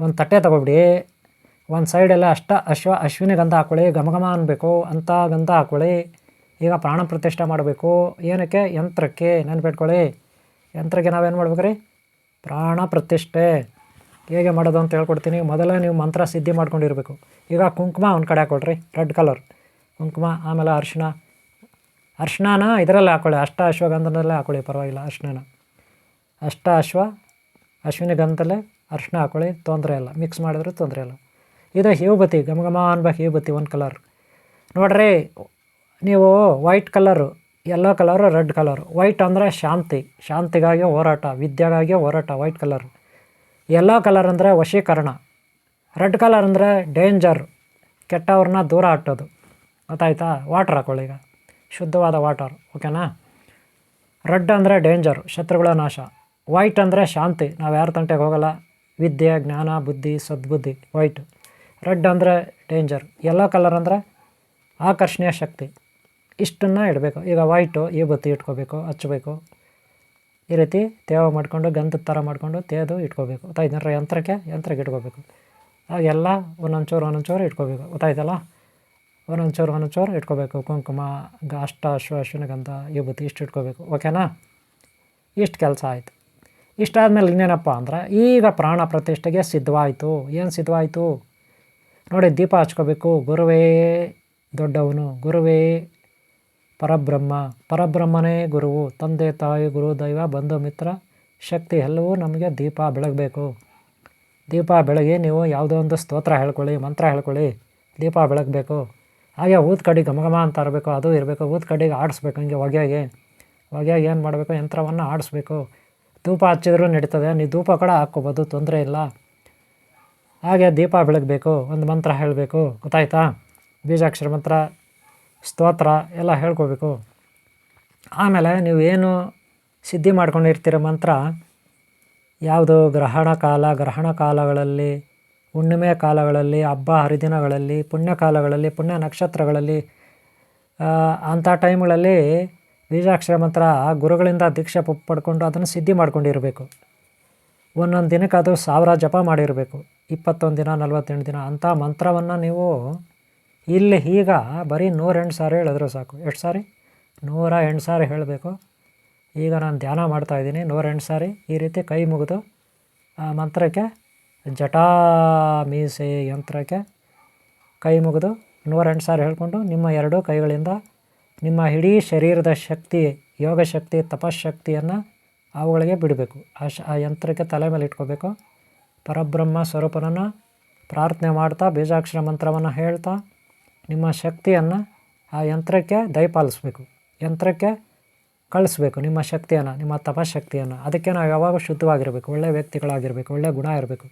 ಒಂದು ತಟ್ಟೆ ತಗೊಬಿಡಿ, ಒಂದು ಸೈಡೆಲ್ಲ ಅಶ್ವಿನಿ ಗಂಧ ಹಾಕ್ಕೊಳ್ಳಿ. ಘಮ ಅನ್ನಬೇಕು ಅಂತ ಗಂಧ ಹಾಕ್ಕೊಳ್ಳಿ. ಈಗ ಪ್ರಾಣ ಪ್ರತಿಷ್ಠೆ ಮಾಡಬೇಕು. ಏನಕ್ಕೆ? ಯಂತ್ರಕ್ಕೆ. ನೆನ್ಪಿಟ್ಕೊಳ್ಳಿ, ಯಂತ್ರಕ್ಕೆ ನಾವೇನು ಮಾಡ್ಬೇಕ್ರಿ? ಪ್ರಾಣ ಪ್ರತಿಷ್ಠೆ ಹೇಗೆ ಮಾಡೋದು ಅಂತ ಹೇಳ್ಕೊಡ್ತೀನಿ. ಮೊದಲೇ ನೀವು ಮಂತ್ರ ಸಿದ್ಧಿ ಮಾಡ್ಕೊಂಡಿರಬೇಕು. ಈಗ ಕುಂಕುಮ ಒಂದು ಕಡೆ ಹಾಕ್ಕೊಳ್ರಿ, ರೆಡ್ ಕಲರ್ ಕುಂಕುಮ, ಆಮೇಲೆ ಅರಿಶಿನ, ಅರ್ಶಿಣನ ಇದರಲ್ಲಿ ಹಾಕೊಳ್ಳಿ, ಅಶ್ವಗಂಧದಲ್ಲೇ ಹಾಕೊಳ್ಳಿ, ಪರವಾಗಿಲ್ಲ. ಅಶ್ವಿನಿ ಗಂಧದಲ್ಲೇ ಅರ್ಶಿಣ ಹಾಕೊಳ್ಳಿ, ತೊಂದರೆ ಇಲ್ಲ. ಮಿಕ್ಸ್ ಮಾಡಿದ್ರೂ ತೊಂದರೆ ಇಲ್ಲ. ಇದು ವಿಭೂತಿ, ಘಮ ಅನ್ಬೇಕು ವಿಭೂತಿ, ಒಂದು ಕಲರ್. ನೋಡ್ರಿ, ನೀವು white colour, yellow colour, red colour. White ಅಂದರೆ ಶಾಂತಿಗಾಗಿ ಹೋರಾಟ, ವಿದ್ಯೆಗಾಗಿ ಹೋರಾಟ, ವೈಟ್ ಕಲರ್. ಯೆಲ್ಲೋ ಕಲರ್ ಅಂದರೆ ವಶೀಕರಣ. ರೆಡ್ ಕಲರ್ ಅಂದರೆ ಡೇಂಜರ್, ಕೆಟ್ಟವ್ರನ್ನ ದೂರ ಹಟ್ಟೋದು. ಗೊತ್ತಾಯ್ತಾ? ವಾಟ್ರ್ ಹಾಕೊಳ್ಳಿ, ಈಗ ಶುದ್ಧವಾದ ವಾಟರ್, ಓಕೆನಾ? ರೆಡ್ ಅಂದರೆ ಡೇಂಜರ್, ಶತ್ರುಗಳ ನಾಶ. ವೈಟ್ ಅಂದರೆ ಶಾಂತಿ, ನಾವು ಯಾರ ತಂಟೆಗೆ ಹೋಗಲ್ಲ, ವಿದ್ಯೆ, ಜ್ಞಾನ, ಬುದ್ಧಿ, ಸದ್ಬುದ್ಧಿ, ವೈಟ್. ರೆಡ್ ಅಂದರೆ ಡೇಂಜರ್. ಯೆಲ್ಲೋ ಕಲರ್ ಅಂದರೆ ಆಕರ್ಷಣೀಯ ಶಕ್ತಿ. ಇಷ್ಟನ್ನು ಇಡಬೇಕು. ಈಗ ವೈಟು ವಿಭೂತಿ ಇಟ್ಕೋಬೇಕು, ಹಚ್ಚಬೇಕು. ಈ ರೀತಿ ತೇವ ಮಾಡಿಕೊಂಡು ಗಂಧದ ಥರ ಮಾಡಿಕೊಂಡು ತೇದು ಇಟ್ಕೋಬೇಕು. ಗೊತ್ತಾಯ್ತಂದ್ರೆ ಯಂತ್ರಕ್ಕೆ ಇಟ್ಕೋಬೇಕು. ಆಗೆಲ್ಲ ಒಂದೊಂದು ಚೂರು ಇಟ್ಕೋಬೇಕು. ಗೊತ್ತಾಯ್ತಲ್ಲ? ಒಂದೊಂದು ಚೂರು ಇಟ್ಕೋಬೇಕು. ಕುಂಕುಮ, ಅಶ್ವಿನಿ ಗಂಧ, ವಿಭೂತಿ ಇಷ್ಟು ಇಟ್ಕೋಬೇಕು. ಓಕೆನಾ? ಇಷ್ಟು ಕೆಲಸ ಆಯಿತು. ಇಷ್ಟಾದಮೇಲೆ ಇನ್ನೇನಪ್ಪ ಅಂದರೆ, ಈಗ ಪ್ರಾಣ ಪ್ರತಿಷ್ಠೆಗೆ ಸಿದ್ಧವಾಯಿತು. ಏನು ಸಿದ್ಧವಾಯಿತು ನೋಡಿ, ದೀಪ ಹಚ್ಕೋಬೇಕು. ಗುರುವೇ ದೊಡ್ಡವನು, ಗುರುವೇ ಪರಬ್ರಹ್ಮನೇ ಗುರುವು. ತಂದೆ, ತಾಯಿ, ಗುರು, ದೈವ, ಬಂಧು, ಮಿತ್ರ, ಶಕ್ತಿ ಎಲ್ಲವೂ ನಮಗೆ ದೀಪ ಬೆಳಗಬೇಕು. ದೀಪ ಬೆಳಗಿ ನೀವು ಯಾವುದೋ ಒಂದು ಸ್ತೋತ್ರ ಹೇಳ್ಕೊಳ್ಳಿ, ಮಂತ್ರ ಹೇಳ್ಕೊಳ್ಳಿ, ದೀಪ ಬೆಳಗಬೇಕು. ಹಾಗೆ ಊದ ಕಡ್ಡಿ ಘಮ ಅಂತ ಇರಬೇಕು, ಅದು ಇರಬೇಕು. ಊದ ಕಡ್ಡಿಗೆ ಆಡಿಸ್ಬೇಕು, ಹಿಂಗೆ ಹೊಗೆಗೆ ಏನು ಮಾಡಬೇಕು, ಯಂತ್ರವನ್ನು ಆಡಿಸ್ಬೇಕು. ಧೂಪ ಹಚ್ಚಿದ್ರೂ ನಡೀತದೆ, ನೀವು ಧೂಪ ಕೂಡ ಹಾಕ್ಕೋಬೋದು, ತೊಂದರೆ ಇಲ್ಲ. ಹಾಗೆ ದೀಪ ಬೆಳಗಬೇಕು, ಒಂದು ಮಂತ್ರ ಹೇಳಬೇಕು. ಗೊತ್ತಾಯ್ತಾ? ಬೀಜಾಕ್ಷರ ಮಂತ್ರ, ಸ್ತೋತ್ರ ಎಲ್ಲ ಹೇಳ್ಕೋಬೇಕು. ಆಮೇಲೆ ನೀವು ಏನು ಸಿದ್ಧಿ ಮಾಡ್ಕೊಂಡಿರ್ತೀರ ಮಂತ್ರ, ಯಾವುದು ಗ್ರಹಣ ಕಾಲಗಳಲ್ಲಿ, ಹುಣ್ಣಿಮೆ ಕಾಲಗಳಲ್ಲಿ, ಹಬ್ಬ ಹರಿದಿನಗಳಲ್ಲಿ, ಪುಣ್ಯ ಕಾಲಗಳಲ್ಲಿ, ಪುಣ್ಯ ನಕ್ಷತ್ರಗಳಲ್ಲಿ, ಅಂಥ ಟೈಮ್ಗಳಲ್ಲಿ ಬೀಜಾಕ್ಷರ ಮಂತ್ರ ಗುರುಗಳಿಂದ ದೀಕ್ಷೆ ಪಡ್ಕೊಂಡು ಅದನ್ನು ಸಿದ್ಧಿ ಮಾಡ್ಕೊಂಡಿರಬೇಕು. ಒಂದೊಂದು ದಿನಕ್ಕೆ ಅದು 1000 ಜಪ ಮಾಡಿರಬೇಕು. 21 ದಿನ, 48 ದಿನ. ಅಂಥ ಮಂತ್ರವನ್ನು ನೀವು ಇಲ್ಲಿ ಈಗ ಬರೀ 108 ಸಾರಿ ಹೇಳಿದ್ರು ಸಾಕು. ಎಷ್ಟು ಸಾರಿ? 108 ಸಾರಿ ಹೇಳಬೇಕು. ಈಗ ನಾನು ಧ್ಯಾನ ಮಾಡ್ತಾಯಿದ್ದೀನಿ, 108 ಸಾರಿ ಈ ರೀತಿ ಕೈ ಮುಗಿದು ಆ ಮಂತ್ರಕ್ಕೆ, ಜಟಾ ಮೀಸೆ ಯಂತ್ರಕ್ಕೆ ಕೈ ಮುಗಿದು 108 ಸಾರಿ ಹೇಳ್ಕೊಂಡು ನಿಮ್ಮ 2 ಕೈಗಳಿಂದ ನಿಮ್ಮ ಇಡೀ ಶರೀರದ ಶಕ್ತಿ, ಯೋಗ ಶಕ್ತಿ, ತಪಶಕ್ತಿಯನ್ನು ಅವುಗಳಿಗೆ ಬಿಡಬೇಕು. ಆ ಯಂತ್ರಕ್ಕೆ ತಲೆ ಮೇಲೆ ಇಟ್ಕೋಬೇಕು. ಪರಬ್ರಹ್ಮ ಸ್ವರೂಪನನ್ನು ಪ್ರಾರ್ಥನೆ ಮಾಡ್ತಾ, ಬೀಜಾಕ್ಷರ ಮಂತ್ರವನ್ನು ಹೇಳ್ತಾ, ನಿಮ್ಮ ಶಕ್ತಿಯನ್ನು ಆ ಯಂತ್ರಕ್ಕೆ ದಯಪಾಲಿಸ್ಬೇಕು, ಯಂತ್ರಕ್ಕೆ ಕಳಿಸ್ಬೇಕು. ನಿಮ್ಮ ಶಕ್ತಿಯನ್ನು, ನಿಮ್ಮ ತಪಶಕ್ತಿಯನ್ನು. ಅದಕ್ಕೆ ನಾವು ಯಾವಾಗ ಶುದ್ಧವಾಗಿರಬೇಕು, ಒಳ್ಳೆಯ ವ್ಯಕ್ತಿಗಳಾಗಿರಬೇಕು, ಒಳ್ಳೆಯ ಗುಣ ಇರಬೇಕು.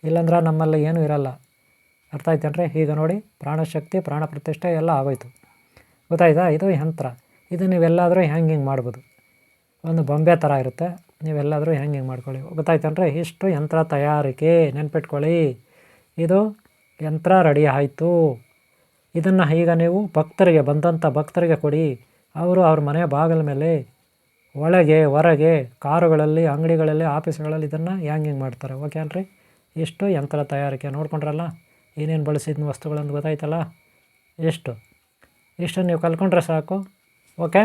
ಇಲ್ಲಾಂದ್ರೆ ನಮ್ಮಲ್ಲಿ ಏನೂ ಇರಲ್ಲ. ಅರ್ಥ ಆಯ್ತೇನ್ರಿ? ಈಗ ನೋಡಿ, ಪ್ರಾಣಶಕ್ತಿ, ಪ್ರಾಣ ಪ್ರತಿಷ್ಠೆ ಎಲ್ಲ ಆಗೋಯ್ತು. ಗೊತ್ತಾಯ್ತಾ? ಇದು ಯಂತ್ರ. ಇದು ನೀವೆಲ್ಲಾದರೂ ಹಿಂಗೆ ಮಾಡ್ಬೋದು. ಒಂದು ಬೊಂಬೆ ಥರ ಇರುತ್ತೆ, ನೀವೆಲ್ಲಾದರೂ ಹಿಂಗೆ ಮಾಡ್ಕೊಳ್ಳಿ. ಗೊತ್ತಾಯ್ತೇನ್ರಿ? ಇಷ್ಟು ಯಂತ್ರ ತಯಾರಿಕೆ, ನೆನ್ಪಿಟ್ಕೊಳ್ಳಿ. ಇದು ಯಂತ್ರ ರೆಡಿ ಆಯಿತು. ಇದನ್ನು ಈಗ ನೀವು ಬಂದಂಥ ಭಕ್ತರಿಗೆ ಕೊಡಿ. ಅವರು ಅವ್ರ ಮನೆ ಬಾಗಿಲ ಮೇಲೆ, ಒಳಗೆ ಹೊರಗೆ, ಕಾರುಗಳಲ್ಲಿ, ಅಂಗಡಿಗಳಲ್ಲಿ, ಆಫೀಸ್ಗಳಲ್ಲಿ ಇದನ್ನು ಹಿಂಗೆ ಮಾಡ್ತಾರೆ. ಓಕೆನ್ರಿ? ಇಷ್ಟು ಯಂತ್ರ ತಯಾರಿಕೆ. ನೋಡ್ಕೊಂಡ್ರಲ್ಲ ಏನೇನು ಬಳಸಿದ ವಸ್ತುಗಳನ್ನು? ಗೊತ್ತಾಯ್ತಲ್ಲ? ಇಷ್ಟು ನೀವು ಕಲ್ತ್ಕೊಂಡ್ರೆ ಸಾಕು. ಓಕೆ,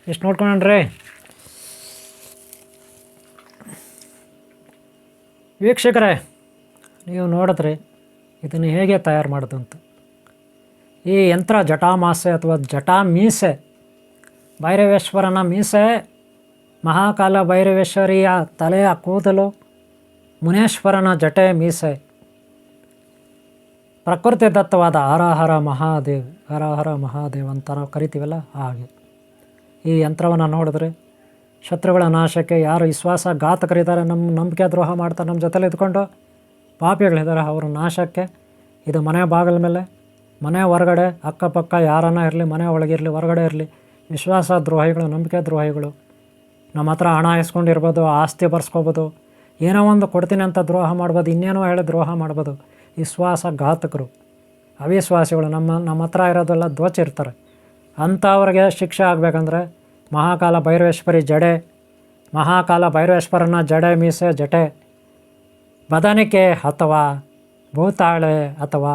ಇಷ್ಟು ನೋಡ್ಕೊಂಡ್ರಿ ವೀಕ್ಷಕರೇ, ನೀವು ನೋಡಿದ್ರಿ ಇದನ್ನು ಹೇಗೆ ತಯಾರು ಮಾಡೋದು ಅಂತ. ಈ ಯಂತ್ರ ಜಟಾಮಾಸೆ ಅಥವಾ ಜಟಾ ಮೀಸೆ, ಭೈರವೇಶ್ವರನ ಮೀಸೆ, ಮಹಾಕಾಲ ಭೈರವೇಶ್ವರಿಯ ತಲೆಯ ಕೂದಲು, ಮುನೇಶ್ವರನ ಜಟೆ ಮೀಸೆ, ಪ್ರಕೃತಿ ದತ್ತವಾದ ಹರ ಹರ ಮಹಾದೇವ್ ಅಂತ ನಾವು ಕರಿತೀವಲ್ಲ ಹಾಗೆ. ಈ ಯಂತ್ರವನ್ನು ನೋಡಿದ್ರೆ ಶತ್ರುಗಳ ನಾಶಕ್ಕೆ, ಯಾರು ವಿಶ್ವಾಸಘಾತಕರಿದ್ದಾರೆ, ನಮ್ಮ ನಂಬಿಕೆ ದ್ರೋಹ ಮಾಡ್ತಾರೆ, ನಮ್ಮ ಜೊತೆಲಿ ಇದ್ಕೊಂಡು ಪಾಪಿಗಳಿದ್ದಾರೆ, ಅವರ ನಾಶಕ್ಕೆ. ಇದು ಮನೆ ಬಾಗಿಲ ಮೇಲೆ, ಮನೆ ಹೊರಗಡೆ, ಅಕ್ಕಪಕ್ಕ ಯಾರನ್ನ ಇರಲಿ, ಮನೆ ಒಳಗಿರಲಿ, ಹೊರಗಡೆ ಇರಲಿ, ವಿಶ್ವಾಸ ದ್ರೋಹಿಗಳು, ನಂಬಿಕೆ ದ್ರೋಹಿಗಳು ನಮ್ಮ ಹತ್ರ ಹಣ ಇಸ್ಕೊಂಡಿರ್ಬೋದು, ಆಸ್ತಿ ಬರ್ಸ್ಕೊಬೋದು, ಏನೋ ಒಂದು ಕೊಡ್ತೀನಿ ಅಂತ ದ್ರೋಹ ಮಾಡ್ಬೋದು, ಇನ್ನೇನೋ ಹೇಳಿ ದ್ರೋಹ ಮಾಡ್ಬೋದು. ವಿಶ್ವಾಸಘಾತಕರು, ಅವಿಶ್ವಾಸಿಗಳು ನಮ್ಮ ಹತ್ರ ಇರೋದೆಲ್ಲ ದೋಚಿರ್ತಾರೆ. ಅಂಥವ್ರಿಗೆ ಶಿಕ್ಷೆ ಆಗಬೇಕಂದ್ರೆ ಮಹಾಕಾಲ ಭೈರವೇಶ್ವರನ ಜಡೆ ಮೀಸೆ ಜಟೆ, ಬದನಿಕೆ ಅಥವಾ ಭೂತಾಳೆ ಅಥವಾ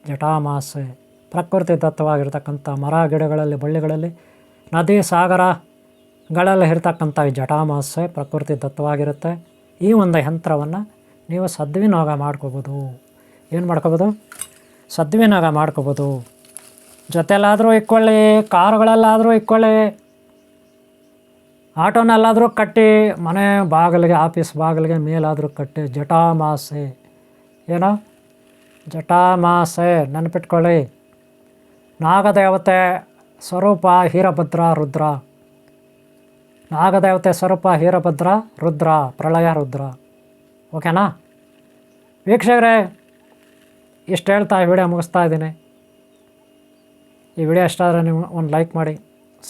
ಜಟಾಮಾಸೆ, ಪ್ರಕೃತಿ ದತ್ತವಾಗಿರ್ತಕ್ಕಂಥ ಮರ ಗಿಡಗಳಲ್ಲಿ, ಬಳ್ಳಿಗಳಲ್ಲಿ, ನದಿ ಸಾಗರಗಳಲ್ಲಿ ಇರ್ತಕ್ಕಂಥ ಈ ಜಟಾಮಾಸೆ ಪ್ರಕೃತಿ ದತ್ತವಾಗಿರುತ್ತೆ. ಈ ಒಂದು ಯಂತ್ರವನ್ನು ನೀವು ಸದ್ವಿನಿಯೋಗ ಮಾಡ್ಕೋಬೋದು. ಏನು ಮಾಡ್ಕೋಬೋದು? ಸದ್ವಿನಿಯೋಗ ಮಾಡ್ಕೋಬೋದು. ಜೊತೆಲಾದರೂ ಇಕ್ಕೊಳ್ಳಿ, ಕಾರುಗಳಲ್ಲಾದರೂ ಇಕ್ಕೊಳ್ಳಿ, ಆಟೋನಲ್ಲಾದರೂ ಕಟ್ಟಿ, ಮನೆ ಬಾಗಿಲಿಗೆ ಆಫೀಸ್ ಬಾಗಿಲಿಗೆ ಮೇಲಾದರೂ ಕಟ್ಟಿ. ಜಟಾಮಾಸೆ ಏನೋ ಜಟಾಮಾಸೆ ನೆನಪಿಟ್ಕೊಳ್ಳಿ. ನಾಗದೇವತೆ ಸ್ವರೂಪ ಹೀರಭದ್ರ ರುದ್ರ. ನಾಗದೇವತೆ ಸ್ವರೂಪ ಹೀರಭದ್ರ ರುದ್ರ, ಪ್ರಳಯ ರುದ್ರ. ಓಕೆನಾ ವೀಕ್ಷಕರೇ? ಇಷ್ಟು ಹೇಳ್ತಾ ಈ ವಿಡಿಯೋ ಮುಗಿಸ್ತಾ ಇದ್ದೀನಿ. ಈ ವಿಡಿಯೋ ಇಷ್ಟ ಆದರೆ ನೀವು ಒಂದು ಲೈಕ್ ಮಾಡಿ,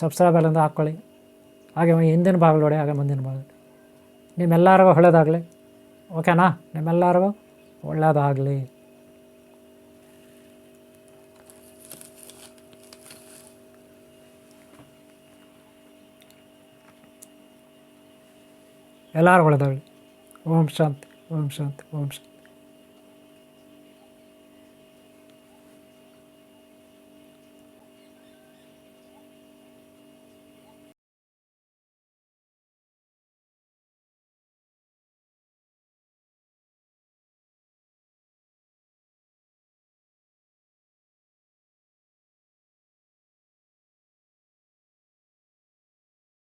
ಸಬ್ಸ್ಕ್ರೈಬ್ ಅಲ್ಲಿಂದ ಹಾಕ್ಕೊಳ್ಳಿ. ಹಾಗೆ ಹಿಂದಿನ ಭಾಗ ನೋಡಿ, ಹಾಗೆ ಮುಂದಿನ ಭಾಗ. ನಿಮ್ಮೆಲ್ಲರಿಗೂ ಒಳ್ಳೆಯದಾಗಲಿ. ಓಕೆನಾ? ನಿಮ್ಮೆಲ್ಲರಿಗೂ ಒಳ್ಳೆಯದಾಗಲಿ. ಎಲ್ಲರಿಗೂ ಒಳ್ಳೆಯದಾಗಲಿ. ಓಂ ಶಾಂತಿ, ಓಂ ಶಾಂತಿ, ಓಂ ಶಾಂತಿ.